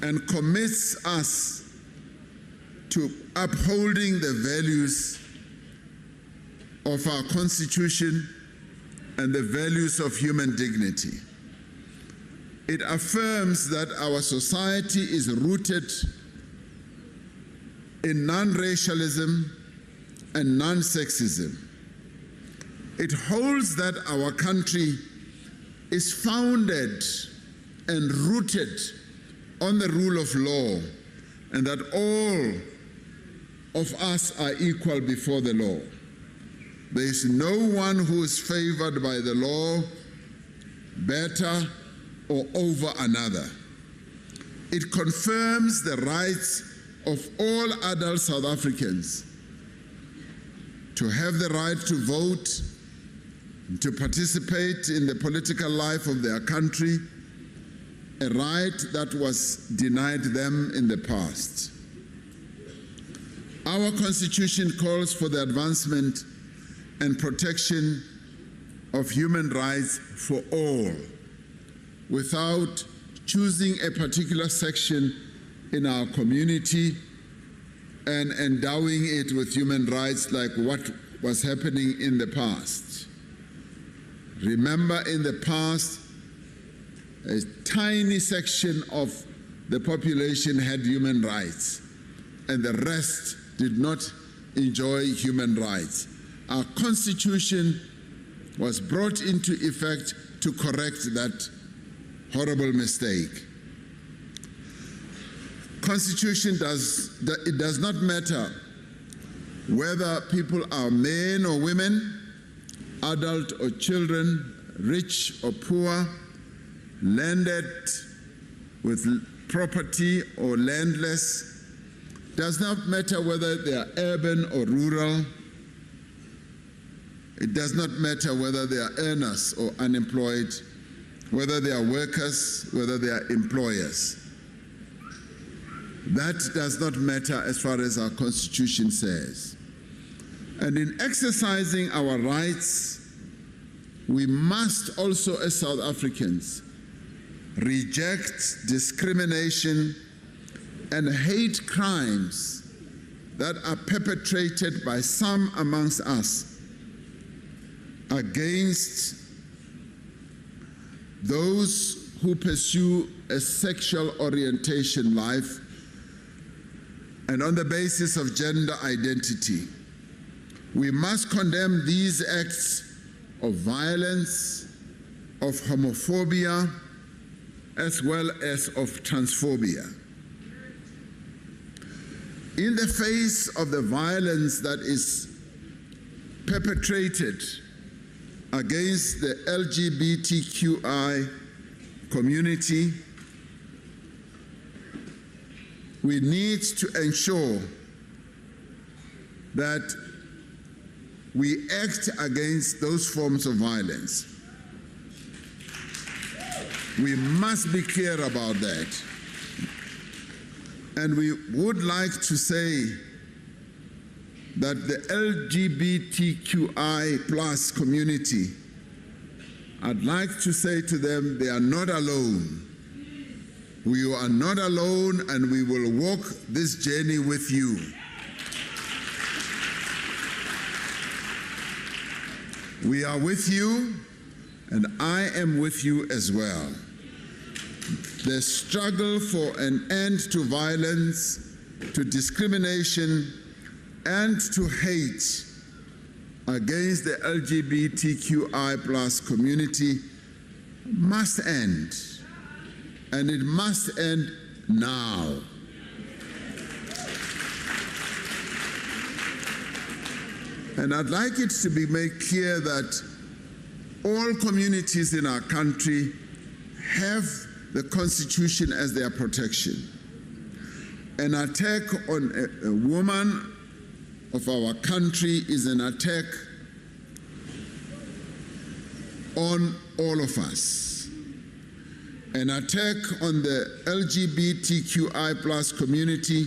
and commits us to upholding the values of our Constitution and the values of human dignity. It affirms that our society is rooted in non-racialism and non-sexism. It holds that our country is founded and rooted on the rule of law, and that all of us are equal before the law. There is no one who is favored by the law better or over another. It confirms the rights of all adult South Africans to have the right to vote, to participate in the political life of their country, a right that was denied them in the past. Our Constitution calls for the advancement and protection of human rights for all, without choosing a particular section in our community and endowing it with human rights like what was happening in the past. Remember, in the past, a tiny section of the population had human rights, and the rest did not enjoy human rights. Our Constitution was brought into effect to correct that horrible mistake. Constitution does not matter whether people are men or women, adult or children, rich or poor, landed with property or landless. Does not matter whether they are urban or rural. It does not matter whether they are earners or unemployed, whether they are workers, whether they are employers. That does not matter as far as our Constitution says. And in exercising our rights, we must also, as South Africans, reject discrimination and hate crimes that are perpetrated by some amongst us against those who pursue a sexual orientation life and on the basis of gender identity. We must condemn these acts of violence, of homophobia, as well as of transphobia. In the face of the violence that is perpetrated against the LGBTQI community, we need to ensure that we act against those forms of violence. We must be clear about that. And we would like to say that the LGBTQI plus community, I'd like to say to them, they are not alone. You are not alone, and we will walk this journey with you. We are with you, and I am with you as well. The struggle for an end to violence, to discrimination, and to hate against the LGBTQI plus community must end, and it must end now. And I'd like it to be made clear that all communities in our country have the Constitution as their protection. An attack on a woman of our country is an attack on all of us. An attack on the LGBTQI plus community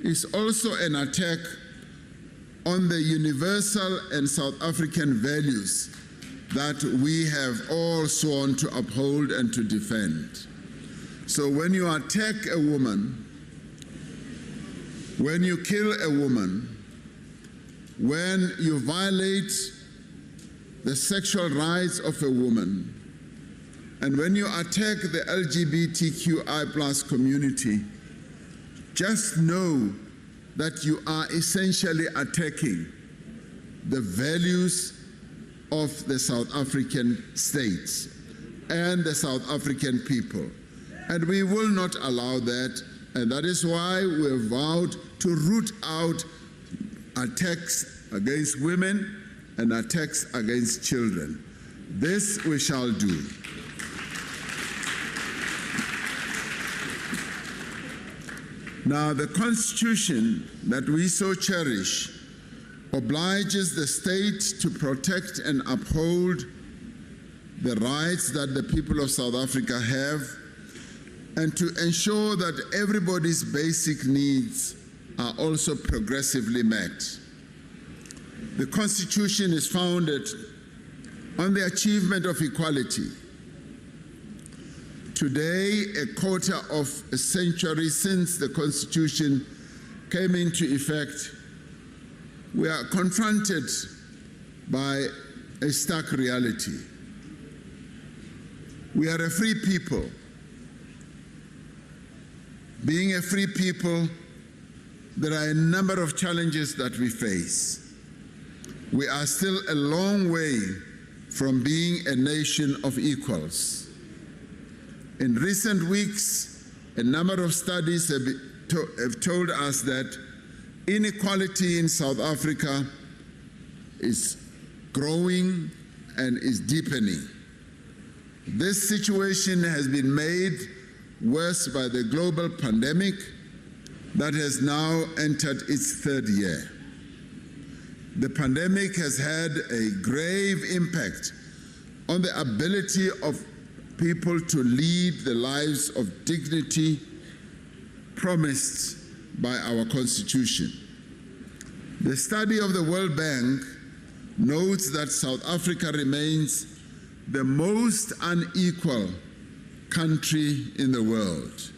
is also an attack on the universal and South African values that we have all sworn to uphold and to defend. So when you attack a woman, when you kill a woman, when you violate the sexual rights of a woman, and when you attack the LGBTQI plus community, just know that you are essentially attacking the values of the South African states and the South African people. And we will not allow that, and that is why we have vowed to root out attacks against women and attacks against children. This we shall do. Now, the Constitution that we so cherish obliges the state to protect and uphold the rights that the people of South Africa have, and to ensure that everybody's basic needs are also progressively met. The Constitution is founded on the achievement of equality. Today, a quarter of a century since the Constitution came into effect, we are confronted by a stark reality. We are a free people. Being a free people, there are a number of challenges that we face. We are still a long way from being a nation of equals. In recent weeks, a number of studies have told us that inequality in South Africa is growing and is deepening. This situation has been made worse by the global pandemic that has now entered its third year. The pandemic has had a grave impact on the ability of people to lead the lives of dignity promised by our Constitution. The study of the World Bank notes that South Africa remains the most unequal country in the world,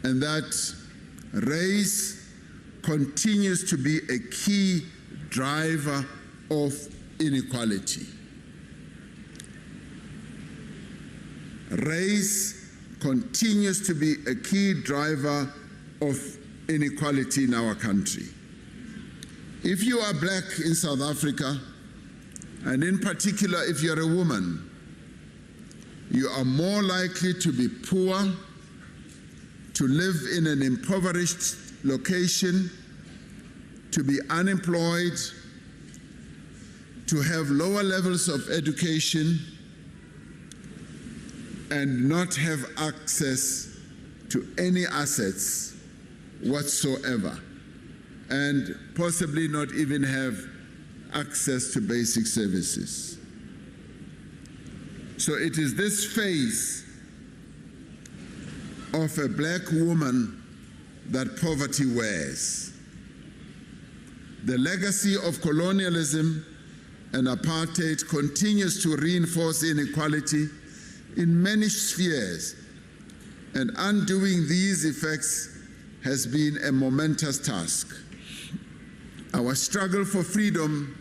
and that race continues to be a key driver of inequality. Race continues to be a key driver of inequality in our country. If you are black in South Africa, and in particular if you're a woman, you are more likely to be poor, to live in an impoverished location, to be unemployed, to have lower levels of education, and not have access to any assets whatsoever, and possibly not even have access to basic services. So it is this phase of a black woman that poverty wears. The legacy of colonialism and apartheid continues to reinforce inequality in many spheres, and undoing these effects has been a momentous task. Our struggle for freedom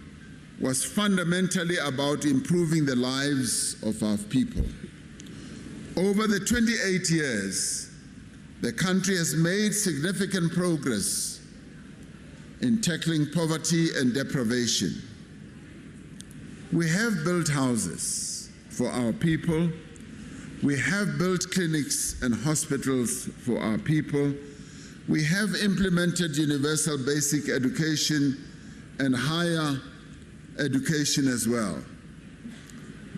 was fundamentally about improving the lives of our people. Over the 28 years, the country has made significant progress in tackling poverty and deprivation. We have built houses for our people. We have built clinics and hospitals for our people. We have implemented universal basic education and higher education as well.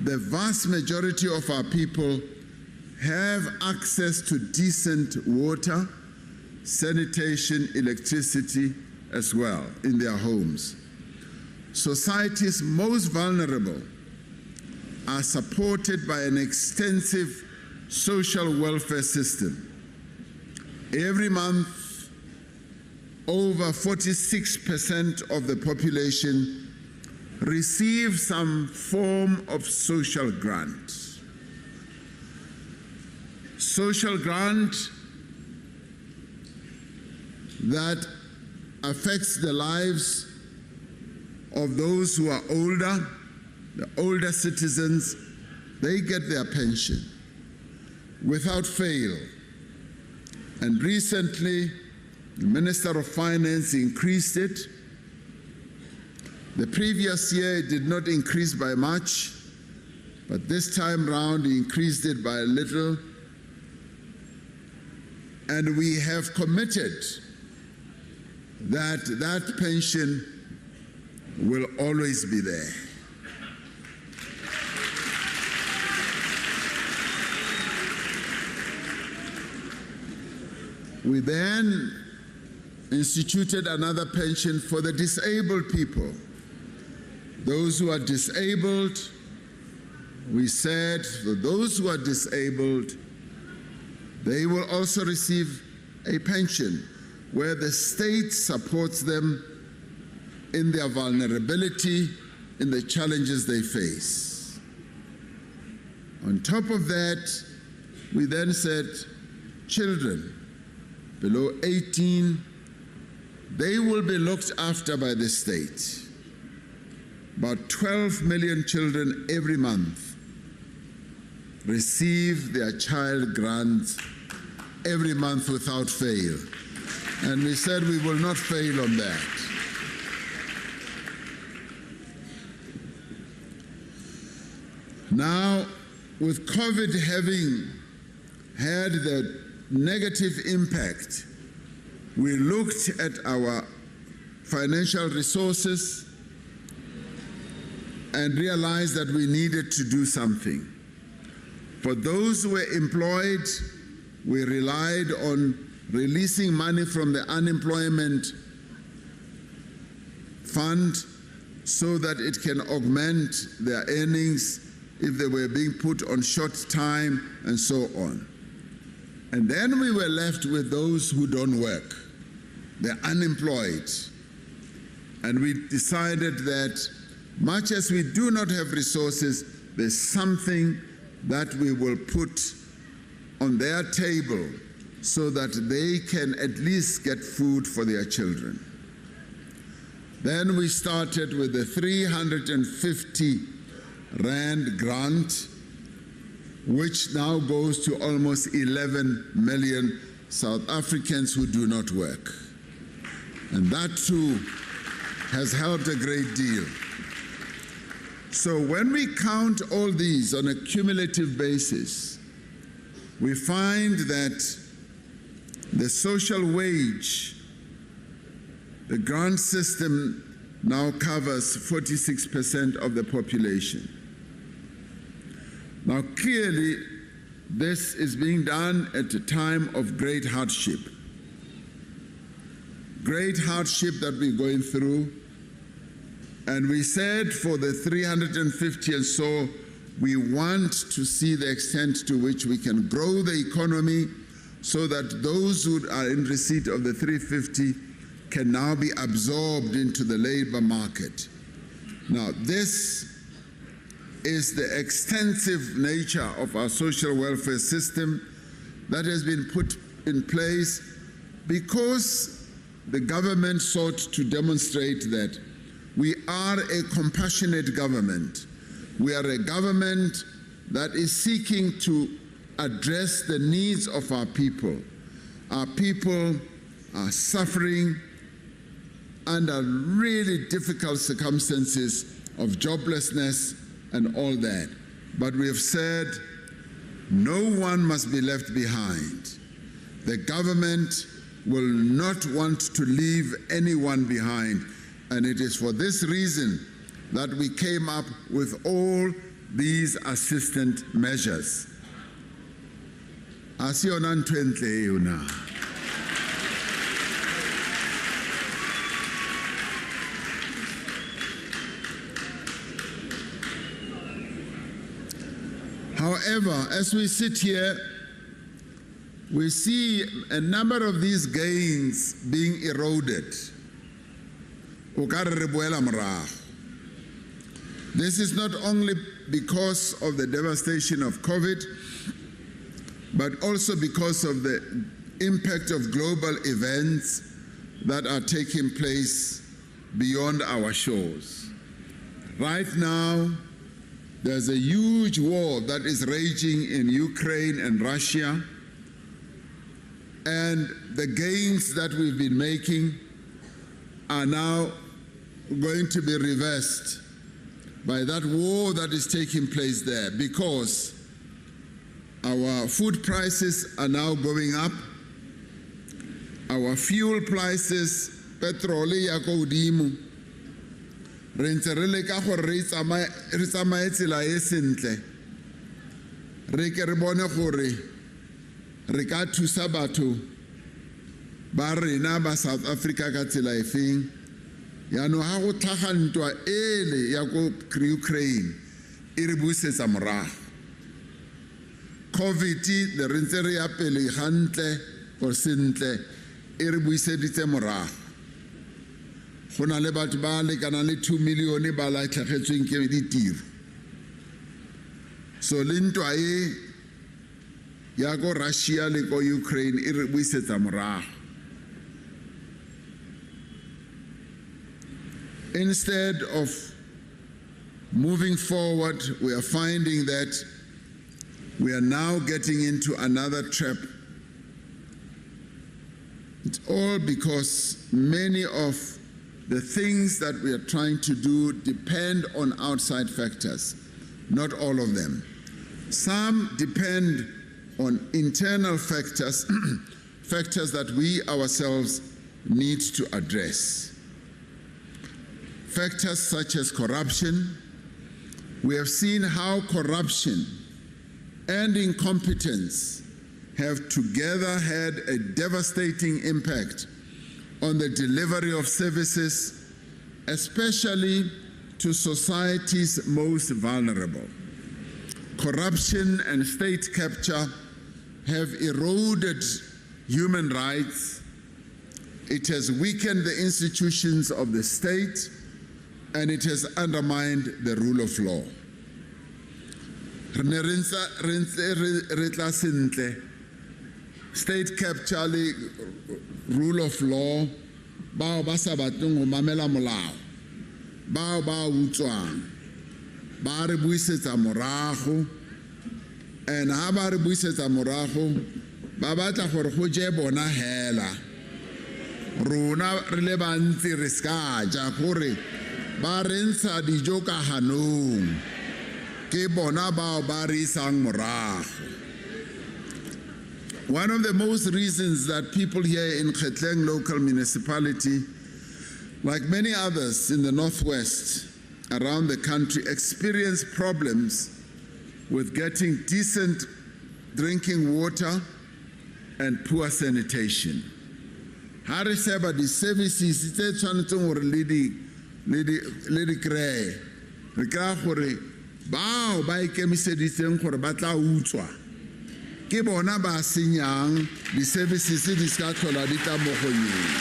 The vast majority of our people have access to decent water, sanitation, electricity as well in their homes. Society's most vulnerable are supported by an extensive social welfare system. Every month, over 46% of the population receive some form of social grant. Social grant that affects the lives of those who are older, the older citizens. They get their pension without fail. And recently, the Minister of Finance increased it. The previous year it did not increase by much, but this time round he increased it by a little. And we have committed that that pension will always be there. We then instituted another pension for the disabled people. Those who are disabled, we said for those who are disabled, they will also receive a pension where the state supports them in their vulnerability, in the challenges they face. On top of that, we then said children below 18, they will be looked after by the state. About 12 million children every month receive their child grants every month without fail. And we said we will not fail on that. Now, with COVID having had the negative impact, we looked at our financial resources and realized that we needed to do something. For those who were employed, we relied on releasing money from the unemployment fund so that it can augment their earnings if they were being put on short time and so on. And then we were left with those who don't work. They're unemployed. And we decided that much as we do not have resources, there's something that we will put on their table so that they can at least get food for their children. Then we started with the 350 Rand grant, which now goes to almost 11 million South Africans who do not work. And that too has helped a great deal. So when we count all these on a cumulative basis, we find that the social wage, the grant system now covers 46% of the population. Now clearly, this is being done at a time of great hardship. Great hardship that we're going through. And we said for the 350 and so, we want to see the extent to which we can grow the economy so that those who are in receipt of the 350 can now be absorbed into the labor market. Now, this is the extensive nature of our social welfare system that has been put in place because the government sought to demonstrate that we are a compassionate government. We are a government that is seeking to address the needs of our people. Our people are suffering under really difficult circumstances of joblessness and all that. But we have said no one must be left behind. The government will not want to leave anyone behind. And it is for this reason that we came up with all these assistant measures. Asiyona nto entle yona. However, as we sit here, we see a number of these gains being eroded. This is not only because of the devastation of COVID, but also because of the impact of global events that are taking place beyond our shores. Right now, there's a huge war that is raging in Ukraine and Russia, and the gains that we've been making are now going to be reversed by that war that is taking place there, because our food prices are now going up, our fuel prices, petrol ya go godimo, re ntse re leka gore re tsamaye tsela e sentle, re ke re bone gore re ka thusa batho ba rena ba South Africa ka tsela efeng yaanong ha go tlhaga ntwa ele ya ko Ukraine e re busetsa morago COVID le re ntse re ya pele gantle or sentle e re buiseditse morago go na le batho ba lekana le 2 million ba latlhegetsweng ke ditiro so le ntwa e ya ko Russia le ko Ukraine e re buisetsa morago. Instead of moving forward, we are finding that we are now getting into another trap. It's all because many of the things that we are trying to do depend on outside factors, not all of them. Some depend on internal factors, factors that we ourselves need to address. Factors such as corruption. We have seen how corruption and incompetence have together had a devastating impact on the delivery of services, especially to society's most vulnerable. Corruption and state capture have eroded human rights. It has weakened the institutions of the state, and it has undermined the rule of law. State capture le rule of law, bao ba sa batleng go mamela molao, bao ba utswang, ba re buisetsa morago, and ha ba re buisetsa morago, ba batla gore go je bona hela. Rona re le bantsi re ska ja gore ba rentsha dijo ka hanong ke bona bao ba re isang morago. One of the most reasons that people here in Kgetleng local municipality, like many others in the Northwest around the country, experience problems with getting decent drinking water and poor sanitation. Ha re sheba di services tse tshwanetseng gore le di kreye re kry gore bao ba ikemiseditseng gore ba tla utswa ke bona ba senyang di services di ska tlhola di tla mo go yeng.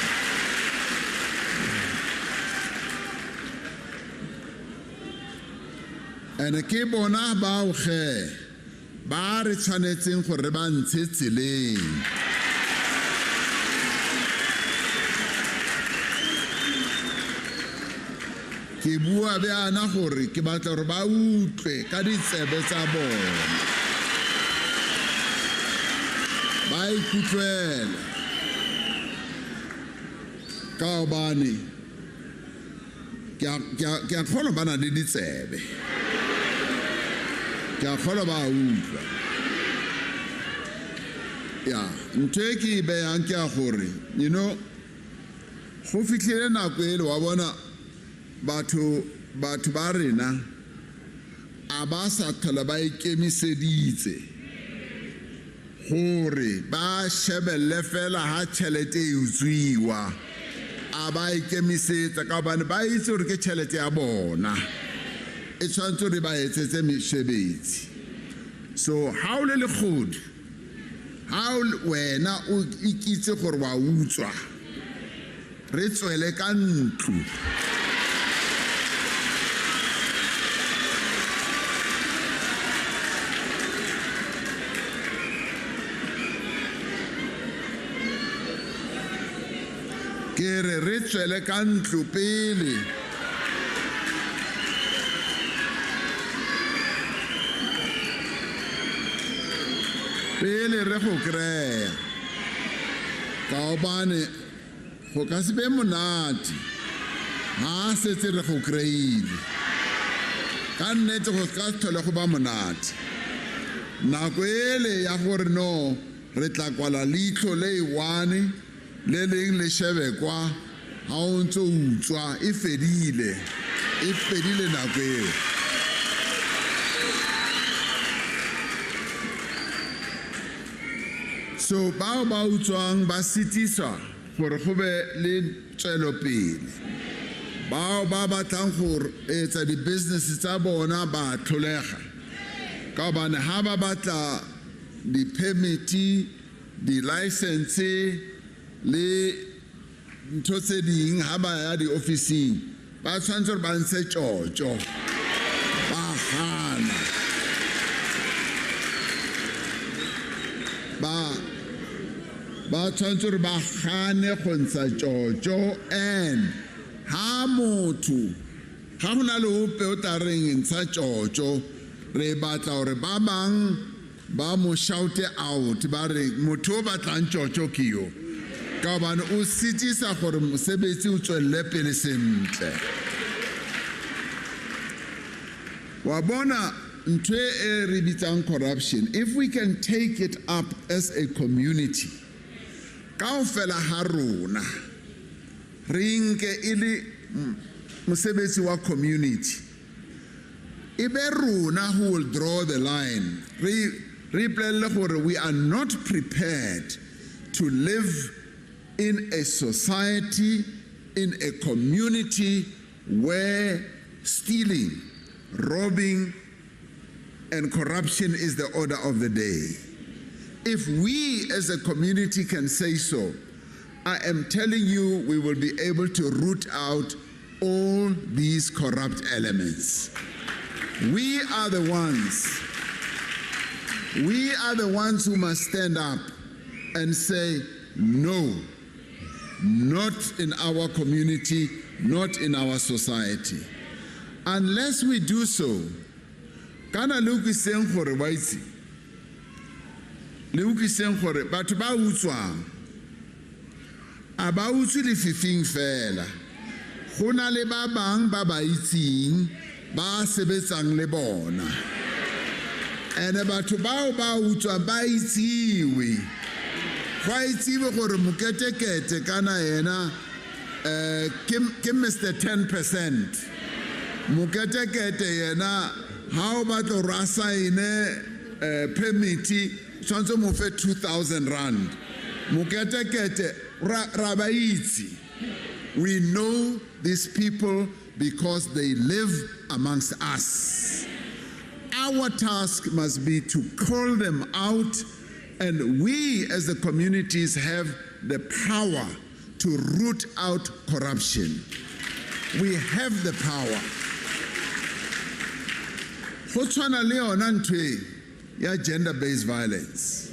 And ke bona bao ge ba re tshwanetseng gore ba ntshe tseleng. Ke bua beana gore ke batla gore ba utlwe ka ditsebe tsa bona. Ba ikutlwele ka obane ke a kgolwa ba na le ditsebe, ke a kgolwa ba utlwa. Ya ntho e ke e beyang ke a gore go fitlhile nako ele wa bona batho ba rena a ba sa tlhola ba ikemiseditse gore ba shebelle fela ha tšhelete e utswiwa, a ba ikemisetsa ka gobane ba itse gore ke tšhelete ya bona e tshwanetse gore ba etsetse mesebetsi. So ha o le legodu, ha wena o ikitse gore wa utswa, re tswele ka ntlo. Ke re tswele ka ntlo pele re go kreya ka obane go ka se be monate ha setse re go kreile ka nnete go ka tlhole go ba monate. Nako ele ya gore no re tla kwala leitlho le one le leng le shebe kwa ha o ntse utswa e fedile nako eo. So bao ba utswang ba sitiswa gore go be le tswelopele. Bao ba batlang gore etsa di-business tsa bona ba tlholega ka gobane ha ba batla di-permiti, di-license le ntho tse ding ha ba ya di-officing ba tshwanetse gore ba ntshe tjotjo ba gana ba tshwanetse gore ba gane go ntsha tjotjo. And ha motho ga go na le ope o tla reng ntsha tjotjo, re batla gore ba bang ba mo shout out ba re motho o batlang tjotjo ke yo ka gobane o sitisa gore mosebetsi o tswelle pele sentle. Wa bona ntho e re bitsang corruption, if we can take it up as a community kaofela ha rona re nke e le mosebetsi wa community, e be rona who will draw the line. Re ipolelle gore we are not prepared to live in a society, in a community where stealing, robbing, and corruption is the order of the day. If we as a community can say so, I am telling you we will be able to root out all these corrupt elements. We are the ones who must stand up and say, no, not in our community, not in our society. Unless we do so, kana le utlwiseng gore ba itse le utlwiseng gore batho ba utswang a ba utswe lefifing fela, go na le ba bang ba ba itseng ba sebetsang le bona, ene batho bao ba utswa ba itsiwe go itsiwe gore moketekete kana yena ke Mr. 10%. Moketekete yena ha o batla ra sign permit tshwantse mo fe 2,000 rand. Moketekete ra ba itsi. We know these people because they live amongst us. Our task must be to call them out, and we as the communities have the power to root out corruption. We have the power. Go tshwana le yona ntwe ya gender-based violence.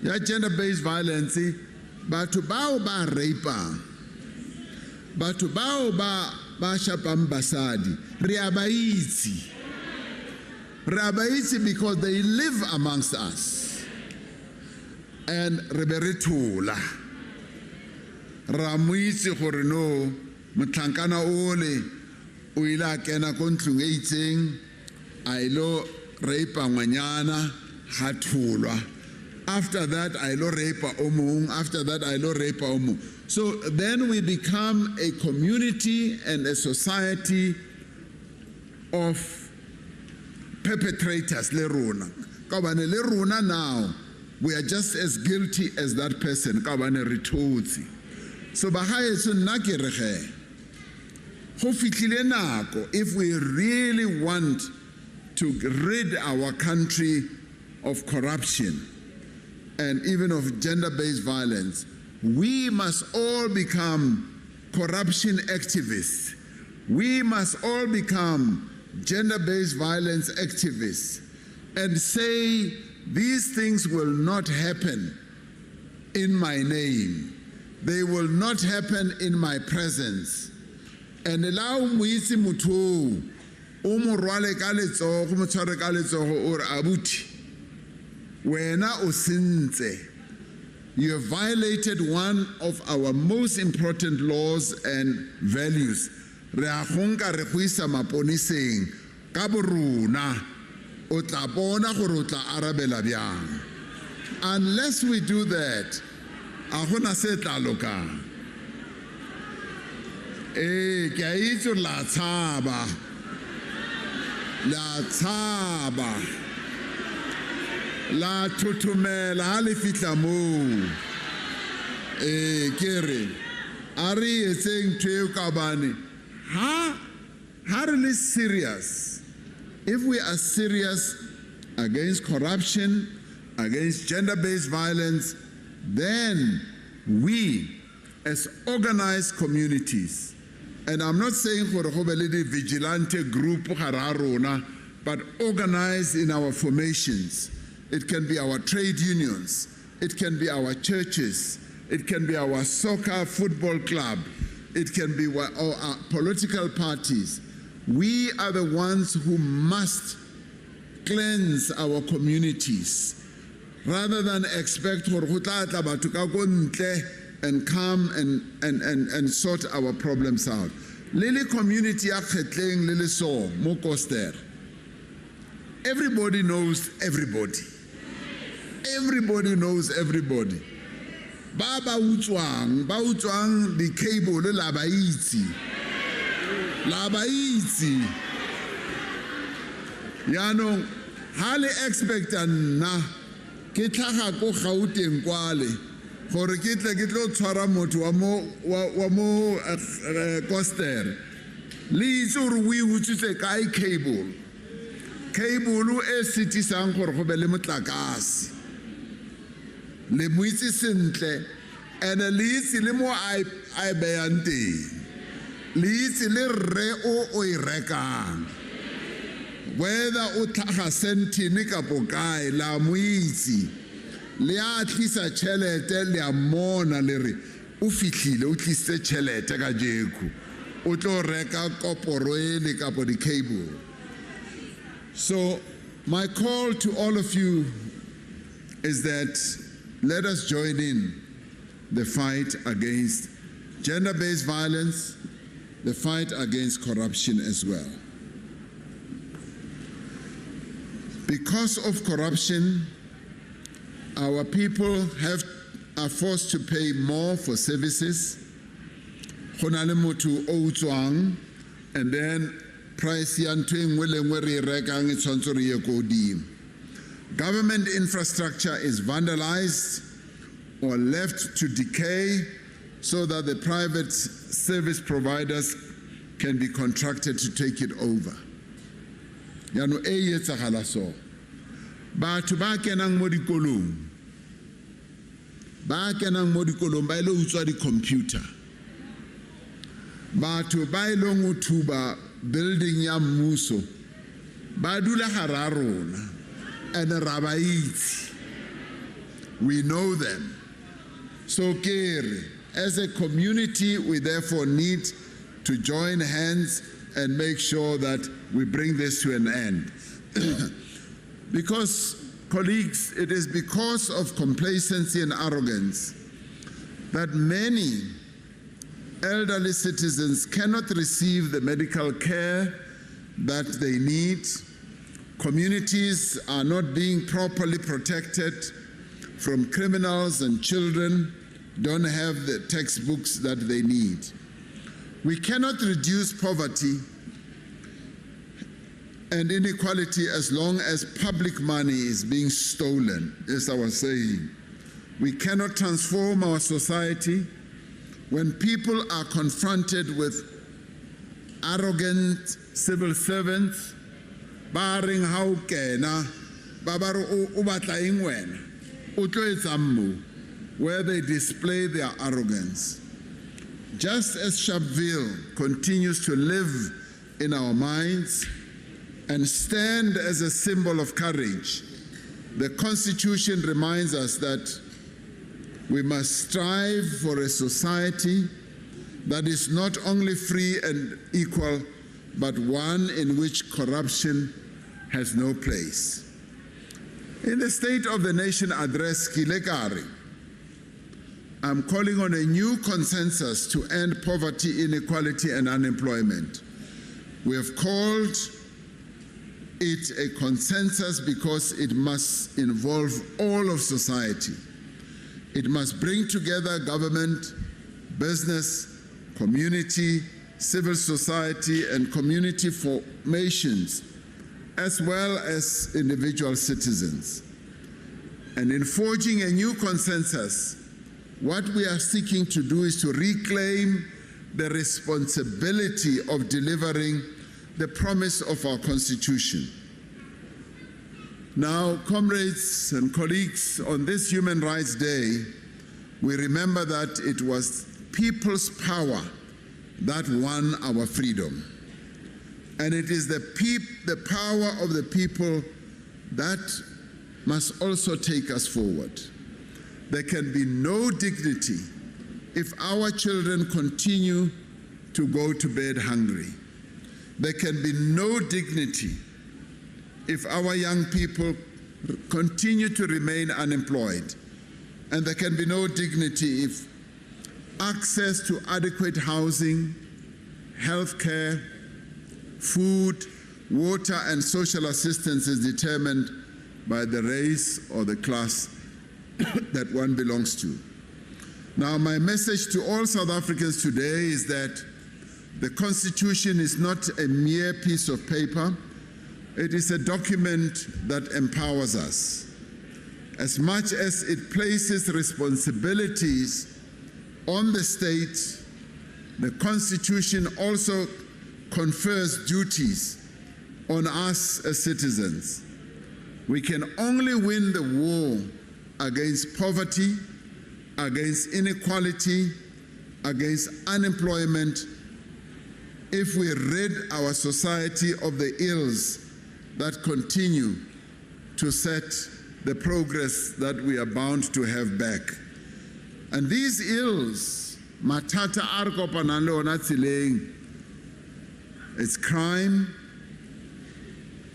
Ya gender-based violence, batho bao ba rapang, batho bao ba shapang basadi, re a ba itse. Re a ba itse because they live amongst us. And re be re thola. Ra mo itse gore no motlhankana ole o ile a kena ko ntlong e itseng a ilo rapa ngwanyana ha tholwa. After that I ilo rapa o mong, after that I ilo rapa o mong. So then we become a community and a society of perpetrators le rona. Ka bane le rona now we are just as guilty as that person ka bane re thotse. So ba haeso nna ke re ge go fitlile nako, if we really want to rid our country of corruption and even of gender-based violence, we must all become corruption activists. We must all become gender-based violence activists and say these things will not happen in my name. They will not happen in my presence. And allow muitsi mutho o mo rwale ka letsogo, mo tshware ka letsogo o re abuti wena o sentse. You have violated one of our most important laws and values. Re a gonka re go isa maponiseng ka borona o tla bona gore o tla arabela byang. Unless we do that, a gona se tla lokang. Ke a itse la tshaba, la thothomela ha le fitla moo. Kere, Ari is saying to Kabani, how really serious? If we are serious against corruption, against gender-based violence, then we, as organized communities, and I'm not saying for a vigilante group, but organized in our formations. It can be our trade unions, it can be our churches, it can be our soccer football club, it can be our political parties. We are the ones who must cleanse our communities rather than expect and come and sort our problems out. Lily community Lily so mo Koster. Everybody knows everybody. Everybody knows everybody. Ba utswang the cable le la baitsi. Yano hale expect na ke tlhaga go Gauteng kwale gore ke tlo tshwara motho wa mo Koster le itse gore o utswitse kae cable e sitisang gore go be le motlakase le mo itse sentle ene le itse le mo a beyang teng le itse le rre o e rekang whether o tlhaga sentini kapo kae la mo itse le a tlisa tšhelete le a mona le re o fitlhile o tlisitse tšhelete ka jeku o tlo reka koporo ele kapo di cable. So my call to all of you is that let us join in the fight against gender-based violence, the fight against corruption as well. Because of corruption, our people are forced to pay more for services. And then price government infrastructure is vandalized or left to decay so that the private service providers can be contracted to take it over. Yano so batho ba kenang mo dikolong ba ile utswa di computer batho ba ile go thuba building ya mmuso ba dula gare rona and ra ba itse, we know them. So kere, as a community we therefore need to join hands and make sure that we bring this to an end. Because, colleagues, it is because of complacency and arrogance that many elderly citizens cannot receive the medical care that they need. Communities are not being properly protected from criminals, and children don't have the textbooks that they need. We cannot reduce poverty and inequality as long as public money is being stolen, as I was saying. We cannot transform our society when people are confronted with arrogant civil servants, barring how kena, babaro ubatlaing wena, where they display their arrogance. Just as Sharpeville continues to live in our minds and stand as a symbol of courage, the Constitution reminds us that we must strive for a society that is not only free and equal, but one in which corruption has no place. In the State of the Nation address, Kilekari, I'm calling on a new consensus to end poverty, inequality, and unemployment. We have called it a consensus because it must involve all of society. It must bring together government, business, community, civil society, and community formations, as well as individual citizens. And in forging a new consensus, What we are seeking to do is to reclaim the responsibility of delivering the promise of our Constitution. Now, comrades and colleagues, on this Human Rights Day, we remember that it was people's power that won our freedom. And it is the power of the people that must also take us forward. There can be no dignity if our children continue to go to bed hungry. There can be no dignity if our young people continue to remain unemployed. And there can be no dignity if access to adequate housing, health care, food, water, and social assistance is determined by the race or the class that one belongs to. Now, my message to all South Africans today is that the Constitution is not a mere piece of paper. It is a document that empowers us. As much as it places responsibilities on the state, the Constitution also confers duties on us as citizens. We can only win the war against poverty, against inequality, against unemployment, if we rid our society of the ills that continue to set the progress that we are bound to have back. And these ills, matata arkopanalo natsileng, it's crime,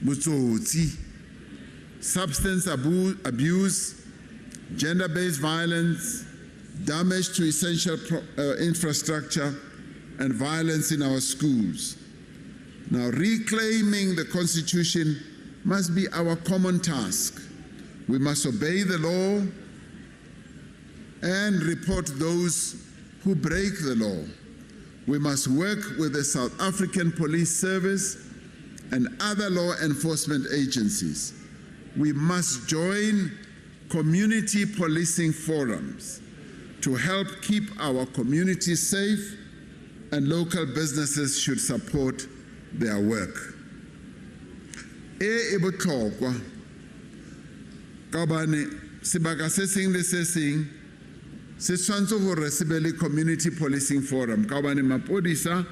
butsotsi, substance abuse, gender-based violence, damage to essential infrastructure, and violence in our schools. Now, reclaiming the Constitution must be our common task. We must obey the law and report those who break the law. We must work with the South African Police Service and other law enforcement agencies. We must join community policing forums to help keep our communities safe, and local businesses should support their work. E botlhokwa ka bane sebaka se seng le se seng se tshwanetse gore se be le community policing forum ka bane mapodisa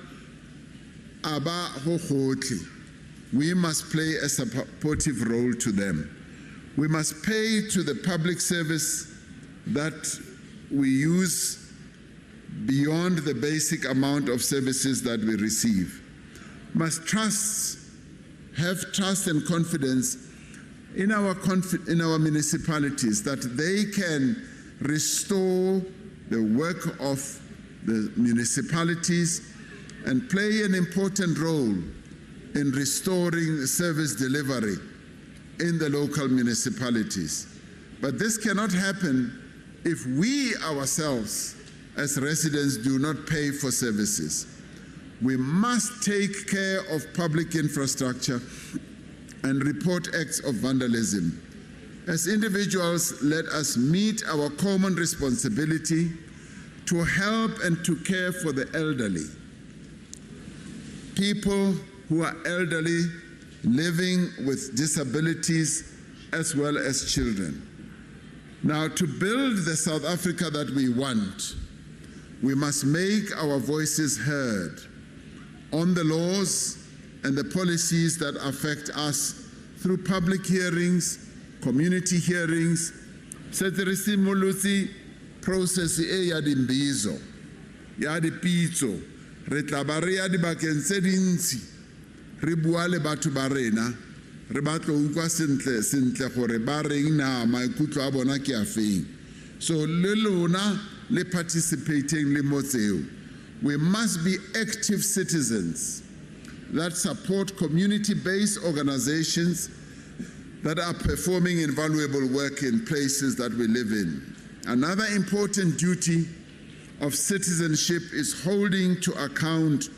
a ba go gotlhe. We must play a supportive role to them. We must pay to the public service that we use beyond the basic amount of services that we receive. Must have trust and confidence in our municipalities that they can restore the work of the municipalities and play an important role in restoring service delivery in the local municipalities. But this cannot happen if we ourselves as residents do not pay for services. We must take care of public infrastructure and report acts of vandalism. As individuals, let us meet our common responsibility to help and to care for the elderly. People who are elderly, living with disabilities, as well as children. Now, to build the South Africa that we want, we must make our voices heard on the laws and the policies that affect us through public hearings, community hearings, process e ya dimbizo, ya dipitso, re tla ba re ya dibakeng tse dintsi, re bua le batho ba rena, re batlo utlwa sentle gore ba reng na maikutlo a bona ke a feng. So le lona le participating le motseo. We must be active citizens that support community-based organizations that are performing invaluable work in places that we live in. Another important duty of citizenship is holding to account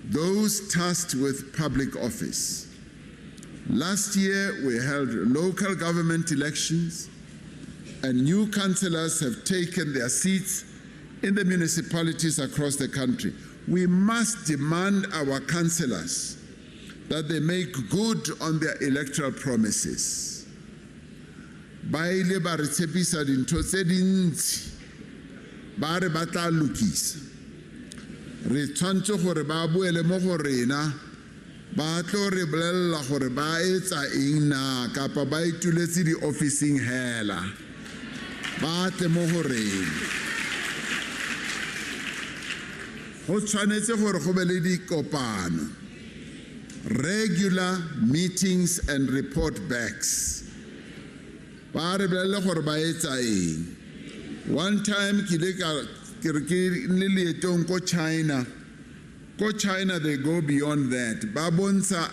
those tasked with public office. Last year, we held local government elections, and new councillors have taken their seats in the municipalities across the country. We must demand our councillors that they make good on their electoral promises. Ba ile ba re tshepisa dintho tse dintsi, ba re ba tla lokisa. Re tshwantse gore ba boele mo go rena, ba tlo re bolella gore ba etsa eng na kapa ba ituletse di-officing hela, ba tle mo go rena. Go tshwanetse gore go be le dikopano, regular meetings and report backs. Ba re bolelle gore ba etsa eng. One time ke le leetong ko China. Ko China they go beyond that. Ba bontsha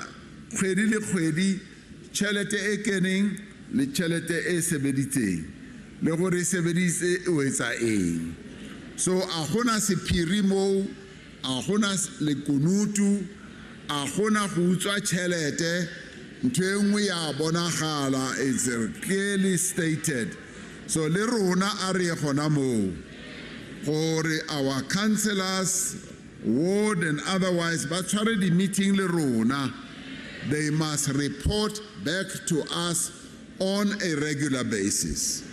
kgwedi le kgwedi tšhelete e keneng le tšhelete e sebeditseng le gore e sebeditse o etsa eng. So a gona sephiri moo, a gona lekunutu, a gona go utswa tšhelete, ntho e nngwe ya bonagala, it's clearly stated. So le rona a re gona moo gore our councillors, ward and otherwise, ba tshware di meeting le rona, they must report back to us on a regular basis.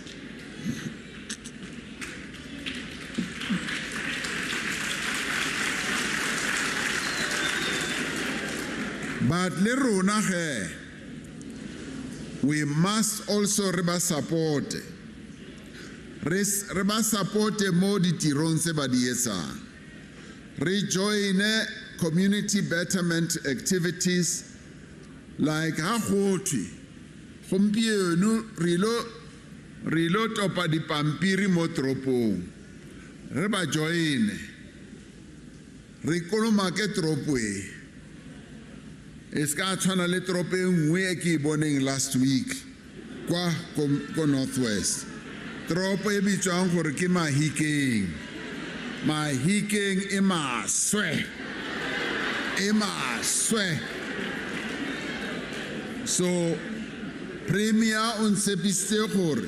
But le rona ge, we must also re ba support. Re ba support mo ditirong tse ba di etsang. Re join community betterment activities like ha gotwe gompieno re lo topa dipampiri mo toropong. Re ba join. Re kolomake toropo e. E ska tshwana le toropo e nngwe e ke boneng last week kwa ko Northwest. Toropo e bitswang gore ke Mahikeng. Mahikeng e maswe. So Premier on tshepise gore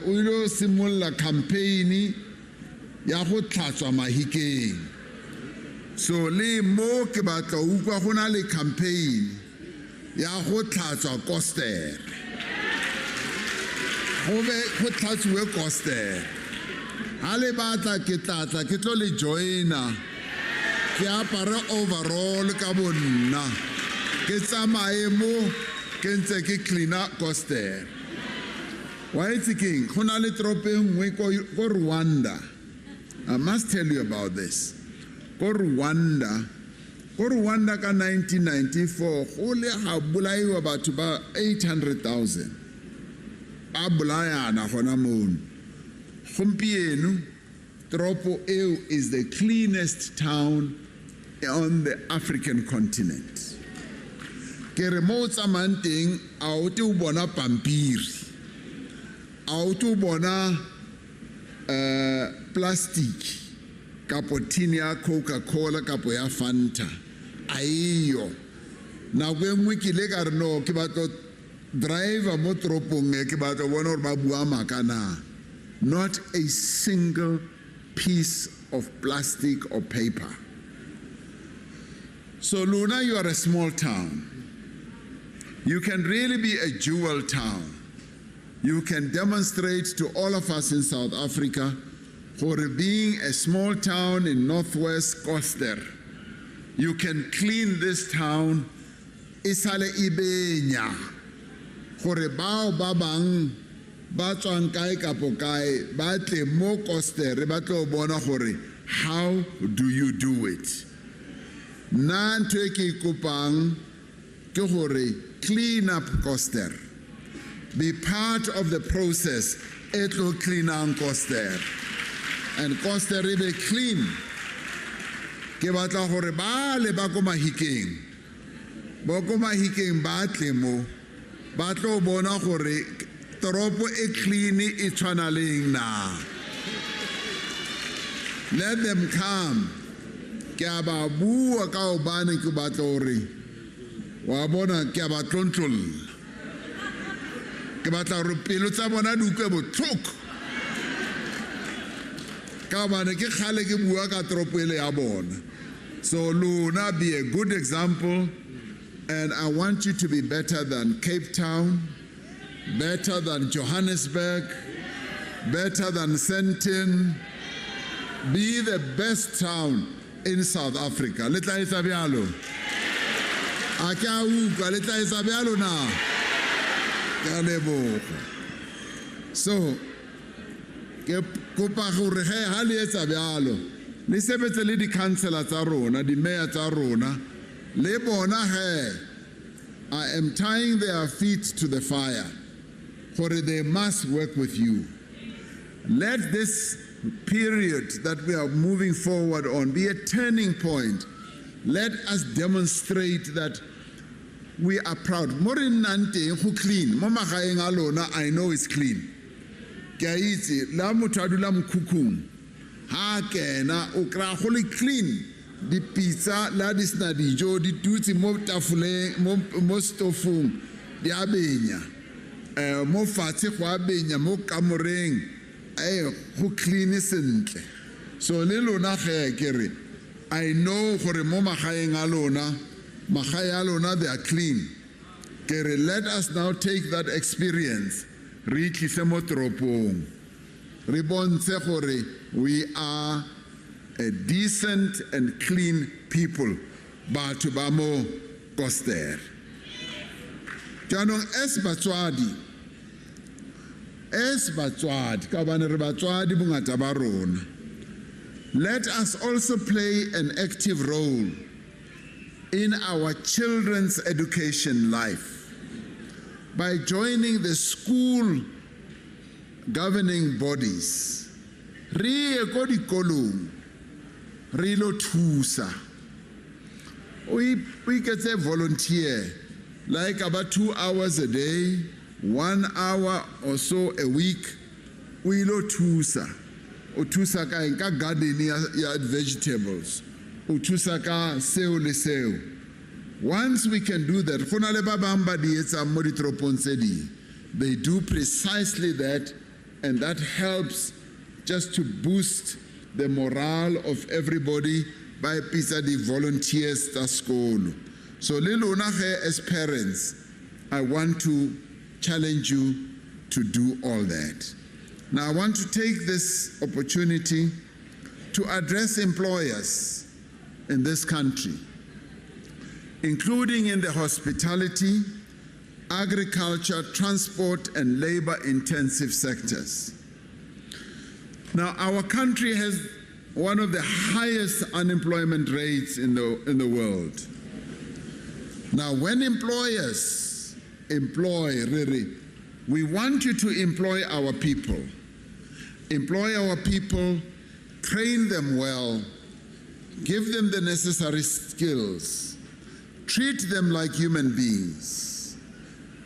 o ilo simolla campaign ya go tlhatswa Mahikeng. So le mo ke batla utlwa go na le campaign ya go tlhatswa Koster. Go tlhatswe Koster. Ha le batla ke tlatla ke tlo le joina, ke apara overall ka bonna, ke tsamaye mo ke ntse ke cleana Koster. Wa itse keng go na le toropo e nngwe ko Rwanda. I must tell you about this. Ko Rwanda ka 1994 go le ga bolaiwa batho ba 800,000 ba bolayana gona mono. Gompieno toropo eo is the cleanest town on the African continent. Ke re mo tsamayang teng a o te o bona pampiri, a o te o bona plastic kapo tin ya Coca-Cola kapo ya Fanta, a iyo. Nako e nngwe ke ile ka re no ke batla driver mo toropong e ke batla bona gore ba bua maaka na. Not a single piece of plastic or paper. So Luna, you are a small town. You can really be a jewel town. You can demonstrate to all of us in South Africa for being a small town in Northwest Koster. You can clean this town. Isale ibenya. Gore bao babang ba tswang kae kapo kae ba tle mo Koster ba tlo bona gore how do you do it. Na ntho e ke kopang ke gore clean up Koster. Be part of the process. E tlo clean up Koster. And Koster e be clean. Ke batla gore ba le ba ko Mahikeng. Ba ko Mahikeng ba tle mo ba tlo bona gore toropo e clean e tshwana le na. Let them come. Ke a ba bua ka obane ke batla gore wa bona ke a ba tlontlolla ke batla gore pelo tsa bona di utlwe botlhoko ka bane ke kgale ke bua ka toropo ele ya bona. So lona, be a good example, and I want you to be better than Cape Town, better than Johannesburg, better than Sandton. Be the best town in South Africa. Letla etsa bjalo. A ke a utlwa letla etsa bjalo na. Ke a leboga. So ke kopa gore ge ha le etsa bjalo le sebetse le di-councillor tsa rona, di-mayor tsa rona, le bona he, I am tying their feet to the fire, for they must work with you. Let this period that we are moving forward on be a turning point. Let us demonstrate that we are proud. More in nante who clean, mo magaeng a lona, I know it's clean. Ke a itse la motho a dula mokhukhung ha kena o kra go le clean di pizza la di sna dijo di tutsi mo tafoleng mo stofong di a benya mo fatshe go a benya mo kamoreng go clean sentle. So le lona ge kere I know gore mo magaeng a lona magae a lona they are clean. Kere let us now take that experience re tlise mo toropong re bontshe gore we are a decent and clean people batho ba mo Koster. Jaanong as batswadi ka bane re batswadi bongata ba rona, let us also play an active role in our children's education life by joining the school governing bodies. Re ye ko dikolong re lo thusa. We get a volunteer like about 2 hours a day, 1 hour or so a week. We lo thusa. O thusa ka garden ya vegetables. O thusa ka seo le seo. Once we can do that, they do precisely that, and that helps just to boost the morale of everybody by pisa the volunteers to school. So as parents, I want to challenge you to do all that. Now I want to take this opportunity to address employers in this country, including in the hospitality, agriculture, transport, and labor-intensive sectors. Now, our country has one of the highest unemployment rates in the world. Now, when employers employ, really, we want you to employ our people. Employ our people, train them well, give them the necessary skills, treat them like human beings.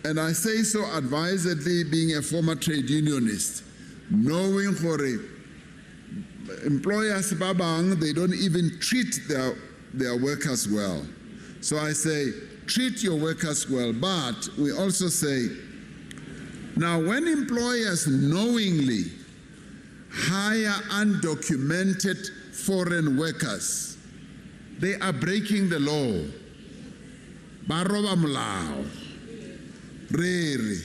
And I say so advisedly, being a former trade unionist, knowing hore employers babang, they don't even treat their workers well. So I say, treat your workers well, but we also say, now when employers knowingly hire undocumented foreign workers, they are breaking the law. Baroba molao. Rere.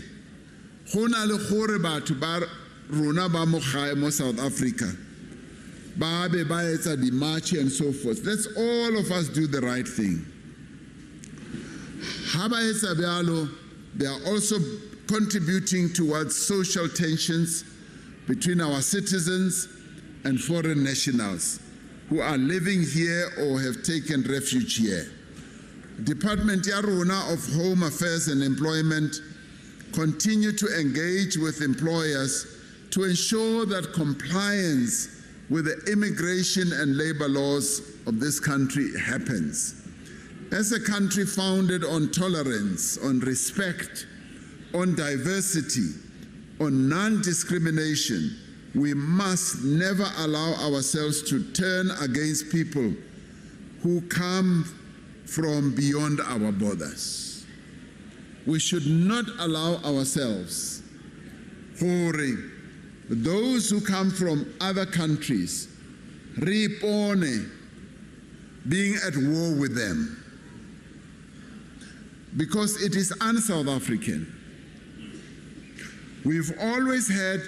Hona le gore batho ba rona ba mo gae mo South Africa. Ba be ba etsa di march and so forth. Let's all of us do the right thing. Ha ba etsa bjalo, they are also contributing towards social tensions between our citizens and foreign nationals who are living here or have taken refuge here. Department ya rona of Home Affairs and Employment continue to engage with employers to ensure that compliance with the immigration and labor laws of this country happens. As a country founded on tolerance, on respect, on diversity, on non-discrimination, we must never allow ourselves to turn against people who come from beyond our borders. We should not allow ourselves those who come from other countries, being at war with them, because it is un-South African. We've always had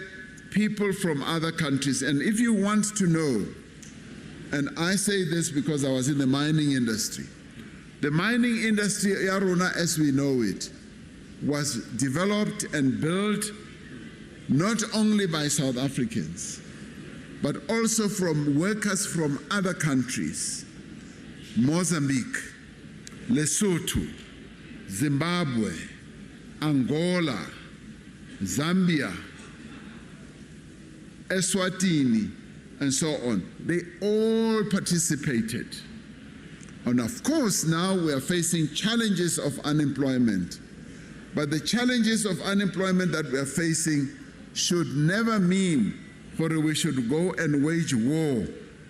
people from other countries, and if you want to know, and I say this because I was in the mining industry, the mining industry, Yaruna, as we know it, was developed and built not only by South Africans, but also from workers from other countries, Mozambique, Lesotho, Zimbabwe, Angola, Zambia, Eswatini, and so on. They all participated. And of course, now we are facing challenges of unemployment. But the challenges of unemployment that we are facing should never mean that we should go and wage war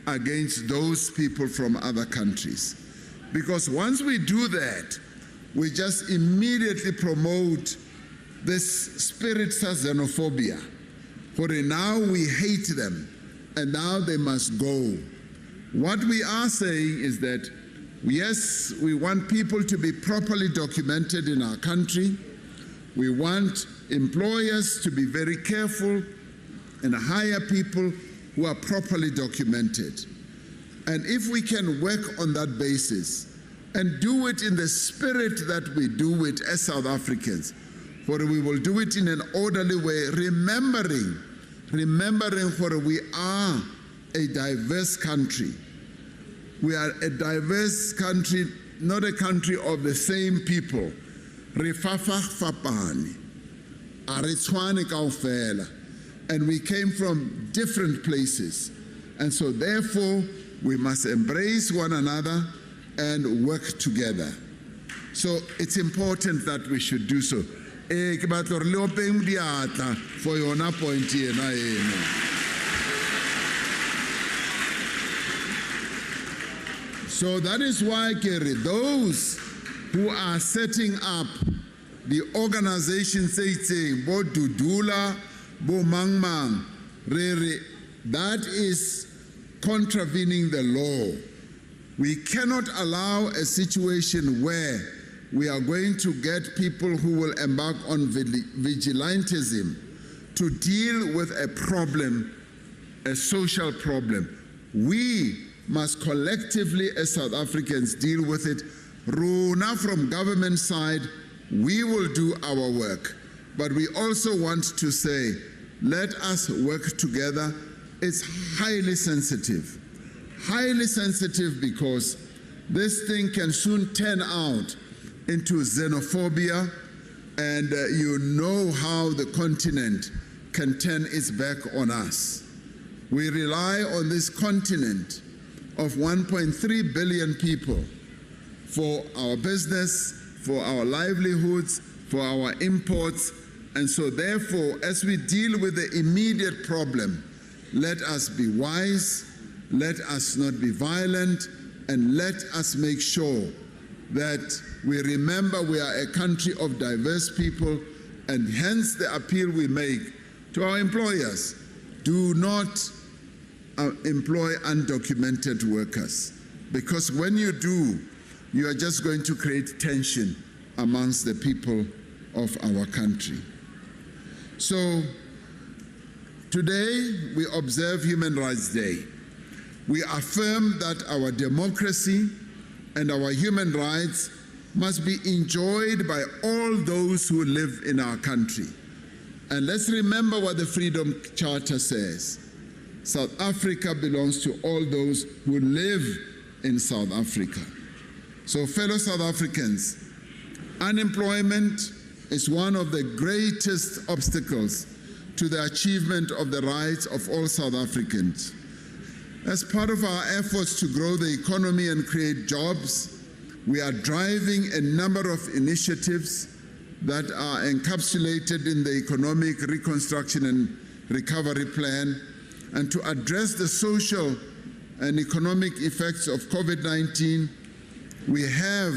against those people from other countries. Because once we do that, we just immediately promote this spirit of xenophobia. For now we hate them, and now they must go. What we are saying is that, yes, we want people to be properly documented in our country. We want employers to be very careful and hire people who are properly documented. And if we can work on that basis and do it in the spirit that we do it as South Africans, for we will do it in an orderly way, remembering that we are a diverse country. We are a diverse country, not a country of the same people. And we came from different places. And so therefore, we must embrace one another and work together. So it's important that we should do so. For your point here. So that is why, Kerry, those who are setting up the organization saying, Bo Dudula, Bo Mangmang, that is contravening the law. We cannot allow a situation where we are going to get people who will embark on vigilantism to deal with a problem, a social problem. We must collectively, as South Africans, deal with it. Runa, from government side, we will do our work. But we also want to say, let us work together. It's highly sensitive because this thing can soon turn out into xenophobia, and you know how the continent can turn its back on us. We rely on this continent of 1.3 billion people for our business, for our livelihoods, for our imports, and so therefore, as we deal with the immediate problem, let us be wise, let us not be violent, and let us make sure that we remember we are a country of diverse people, and hence the appeal we make to our employers: do not employ undocumented workers, because when you do, you are just going to create tension amongst the people of our country. So today we observe Human Rights Day. We affirm that our democracy and our human rights must be enjoyed by all those who live in our country. And let's remember what the Freedom Charter says. South Africa belongs to all those who live in South Africa. So, fellow South Africans, unemployment is one of the greatest obstacles to the achievement of the rights of all South Africans. As part of our efforts to grow the economy and create jobs, we are driving a number of initiatives that are encapsulated in the Economic Reconstruction and Recovery Plan, and to address the social and economic effects of COVID-19, we have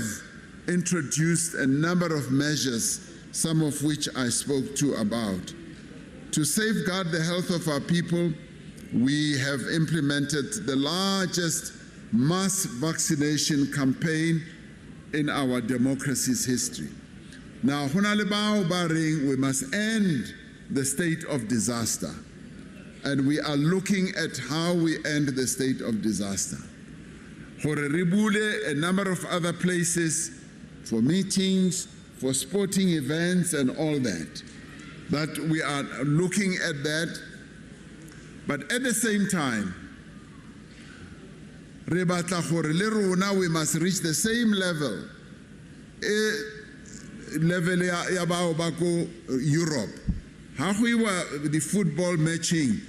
introduced a number of measures, some of which I spoke to about. To safeguard the health of our people, we have implemented the largest mass vaccination campaign in our democracy's history. Now, we must end the state of disaster, and we are looking at how we end the state of disaster. A number of other places for meetings, for sporting events and all that. That we are looking at that, but at the same time, we must reach the same level, Europe. How we were the football matching,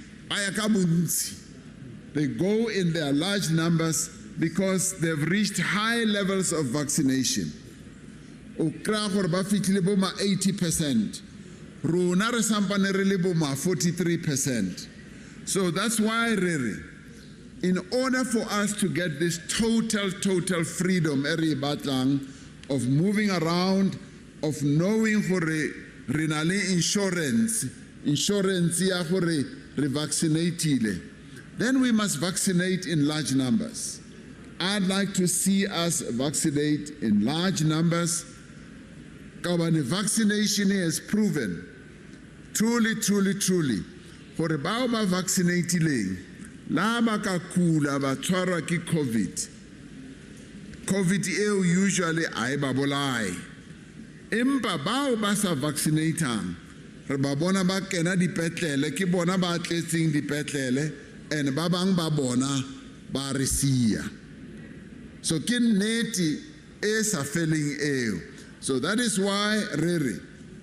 they go in their large numbers because they've reached high levels of vaccination. 80%. 43%. So that's why, really, in order for us to get this total freedom of moving around, of knowing for insurance ya gore re vaccinate, then we must vaccinate in large numbers. I'd like to see us vaccinate in large numbers. Vaccination has proven truly, gore bao ba vaccinatileng la ba ka kula ba tshwarwa ke COVID usually a ba bolai, empa bao ba sa vaccinatang re ba bona ba kena dipetlele ke bona ba tletseng dipetlele and ba bang ba bona ba re sia. So ke nnete e sa feleng eo. So that is why, really,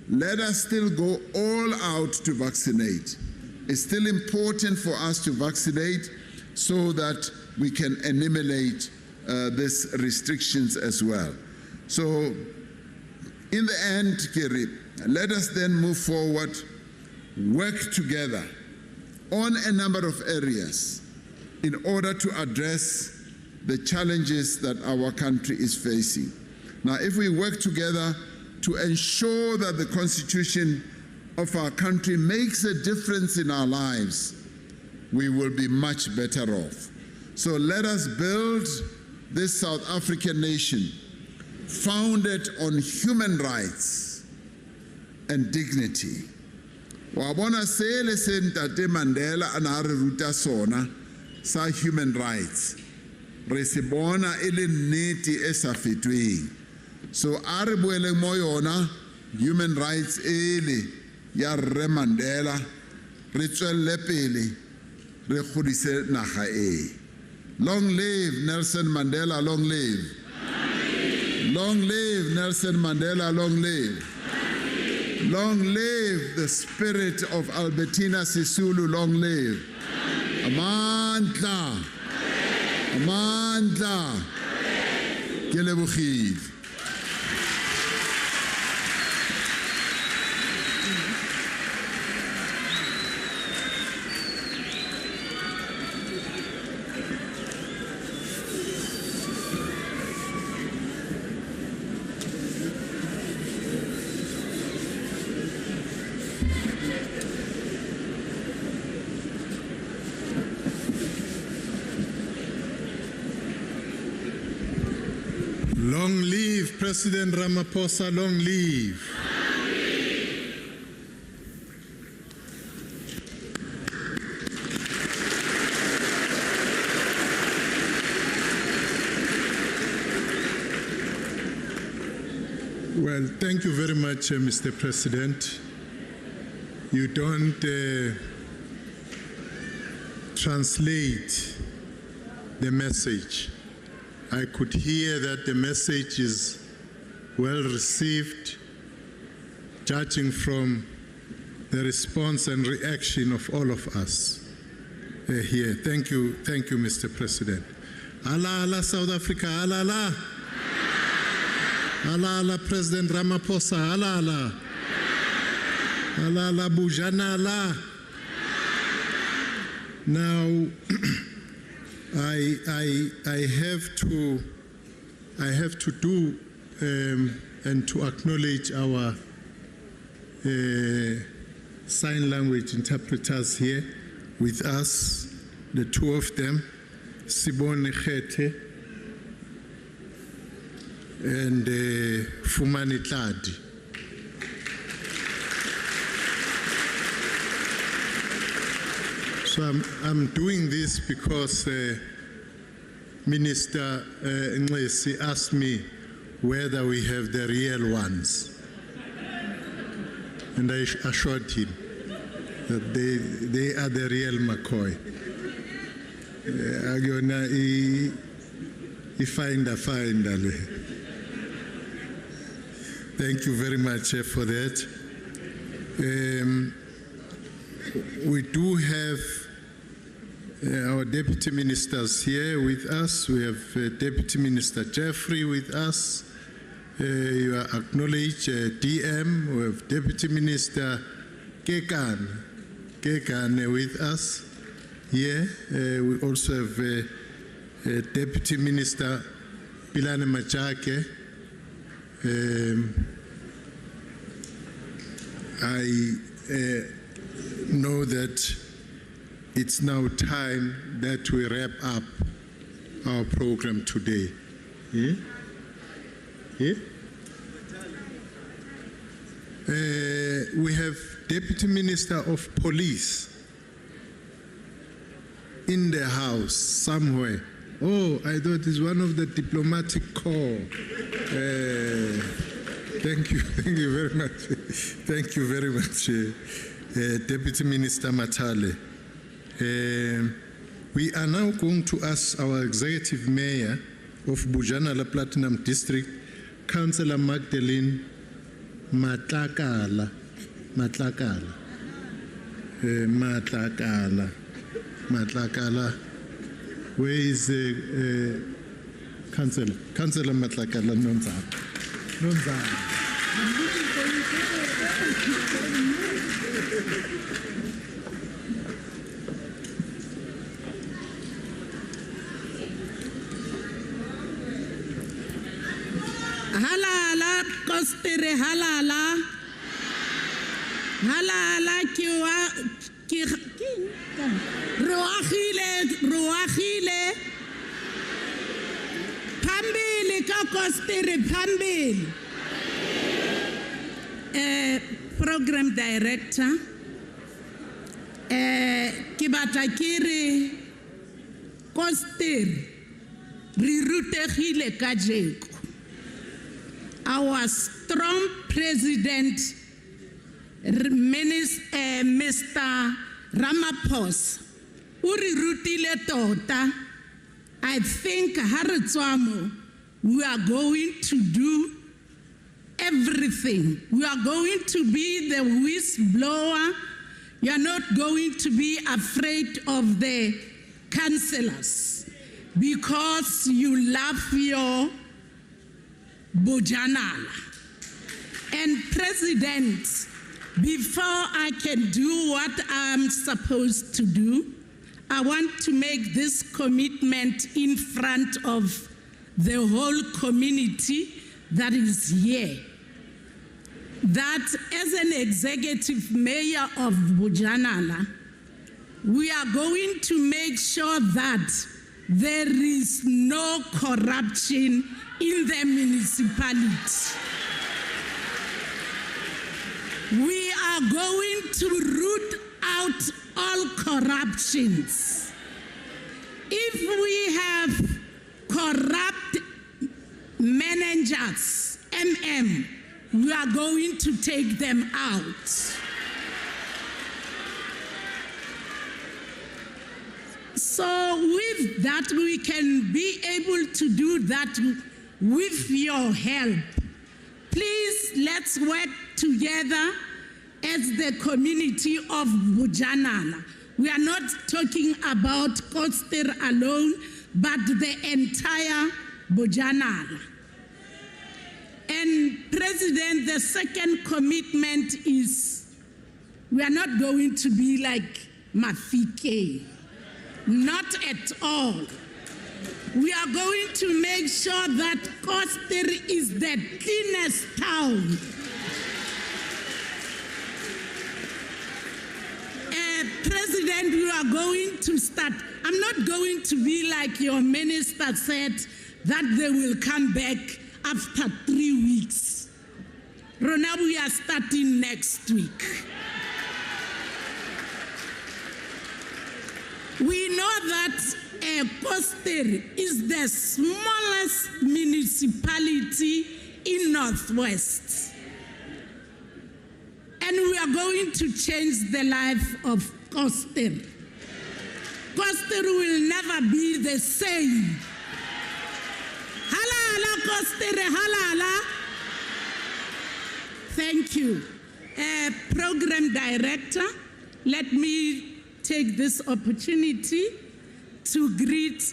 let us still go all out to vaccinate. It's still important for us to vaccinate so that we can eliminate these restrictions as well. So, in the end, Kiri, let us then move forward, work together on a number of areas in order to address the challenges that our country is facing. Now, if we work together to ensure that the Constitution of our country makes a difference in our lives, we will be much better off. So let us build this South African nation founded on human rights and dignity. Wabona sele sentate Mandela ana re ruta sona sa human rights. Re se bona ele nnete e sa fetweng. So a re boeleng mo yona human rights ele ya Rre Mandela, re tswelle pele re godise naga e. Long live Nelson Mandela, long live. Long live Nelson Mandela, long live. Long live the spirit of Albertina Sisulu, long live. Amandla. Amandla. Ke lebogile. Long live President Ramaphosa, long live. Well, thank you very much, Mr. President. You don't translate the message. I could hear that the message is well received, judging from the response and reaction of all of us here. Thank you, Mr. President. Allah, Allah, South Africa, Allah, Allah. Allah, Allah, President Ramaphosa, Allah, Allah. Allah, Allah, Bujana, Allah. Now, I have to do and to acknowledge our sign language interpreters here with us, the two of them, Sibone Khete and Fumani Tladi. So I'm doing this because Minister Nglesi asked me whether we have the real ones. And I assured him that they are the real McCoy. Finder. Thank you very much for that. We do have our deputy ministers here with us. We have Deputy Minister Jeffrey with us. You are acknowledged, DM. We have Deputy Minister Kekane with us here. We also have Deputy Minister Pilane Machake. I know that it's now time that we wrap up our program today. Yeah? Yeah? We have Deputy Minister of Police in the house somewhere. Oh, I thought it's one of the diplomatic corps. Thank you very much. Thank you very much, Deputy Minister Matale. We are now going to ask our Executive Mayor of Bojanala Platinum District, Councillor Magdalene Matlakala. Where is Councillor? Councillor Matlakala, Nonzana. Halala, Koster, halala. Halala, Ruachile. Pambili, Koster, Pambili. Program Director. Kibatakiri, Koster, Rirutegile Kajeko. Our strong President, Mr. Ramaphosa, Uri Rutile Tota, I think Haritswamo, we are going to do everything. We are going to be the whistleblower. You are not going to be afraid of the councillors because you love your Bojanala. And President, before I can do what I'm supposed to do, I want to make this commitment in front of the whole community that is here, that as an executive mayor of Bojanala, we are going to make sure that there is no corruption in the municipality. We are going to root out all corruptions. If we have corrupt managers, we are going to take them out. So with that, we can be able to do that with your help. Please, let's work together as the community of Bojanala. We are not talking about Koster alone, but the entire Bojanala. And President, the second commitment is we are not going to be like Mafike. Not at all. We are going to make sure that Koster is the cleanest town. And we are going to start. I'm not going to be like your minister said that they will come back after 3 weeks. Rona, we are starting next week. We know that Koster is the smallest municipality in Northwest. And we are going to change the life of Koster. Koster will never be the same. Halala, Koster, halala. Thank you. Program Director, let me take this opportunity to greet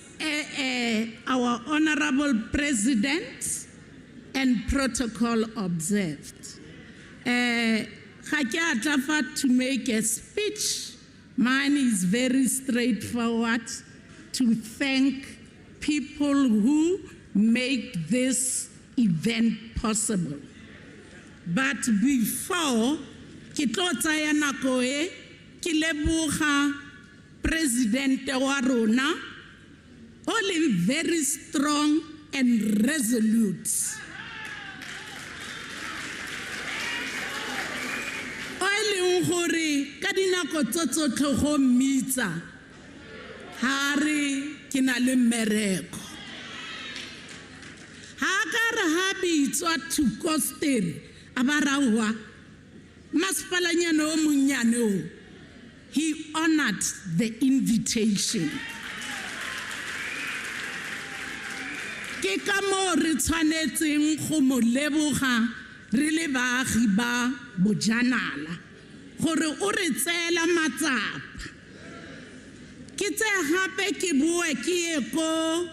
our Honorable President and protocol observed. To make a speech, mine is very straightforward, to thank people who make this event possible. But before, ke tlo tsaya nako e, ke leboga President wa rona, all very strong and resolute. Gore ka dinako tsotlhe go mmitsa ha re ke na le mmereko ha ka re ha bitswa to Koster a ba rawa masepalanyana o monnyane o, he honored the invitation. Ke ka mo re tshwanetseng go mo leboga re le baagi ba bojanala gore o re tseela matsapa. Ke tse gape ke boe ke ye ko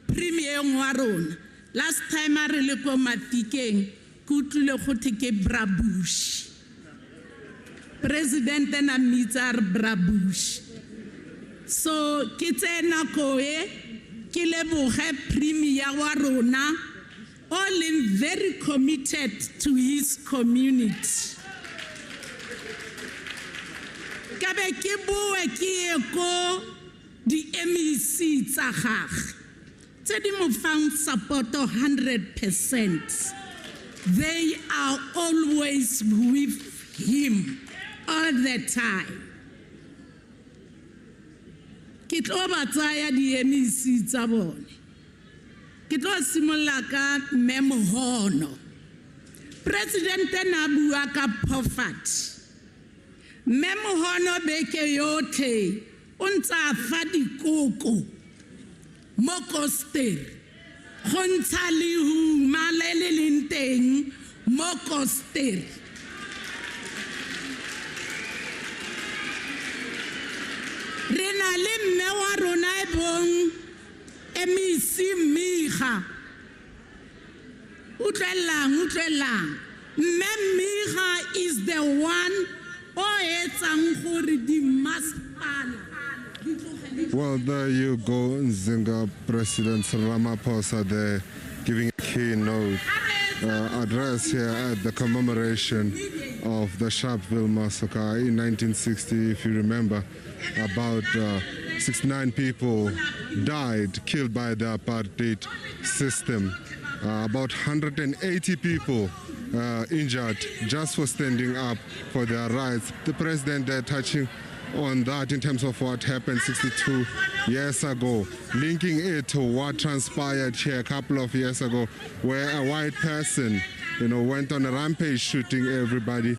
premier wa rona. Last time a re le ko Mafikeng ke utlwile gothe ke Brabush. President na mitsa re Brabush. So ke tse nako e ke leboge premier wa rona, all in very committed to his community. Kabe ke boe ke ye ko di MEC tsa gagwe tse di mo fang support 100%. They are always with him all the time. Ke tlo ba tsaya di MEC tsa bone. Ke tlo simolla ka Memohono. President na bua ka poverty. Memohono beke yote untsa fa dikoko mo Koster go ntsha lehuma le le leng teng mo Koster. Re na le mme wa rona e bong MEC Miga utlelang mme Miga is the one Well, there you go, Nzinga President Ramaphosa there giving a keynote address here at the commemoration of the Sharpeville massacre in 1960. If you remember, about 69 people died, killed by the apartheid system. About 180 people injured just for standing up for their rights. The president touching on that in terms of what happened 62 years ago, linking it to what transpired here a couple of years ago, where a white person, went on a rampage shooting everybody.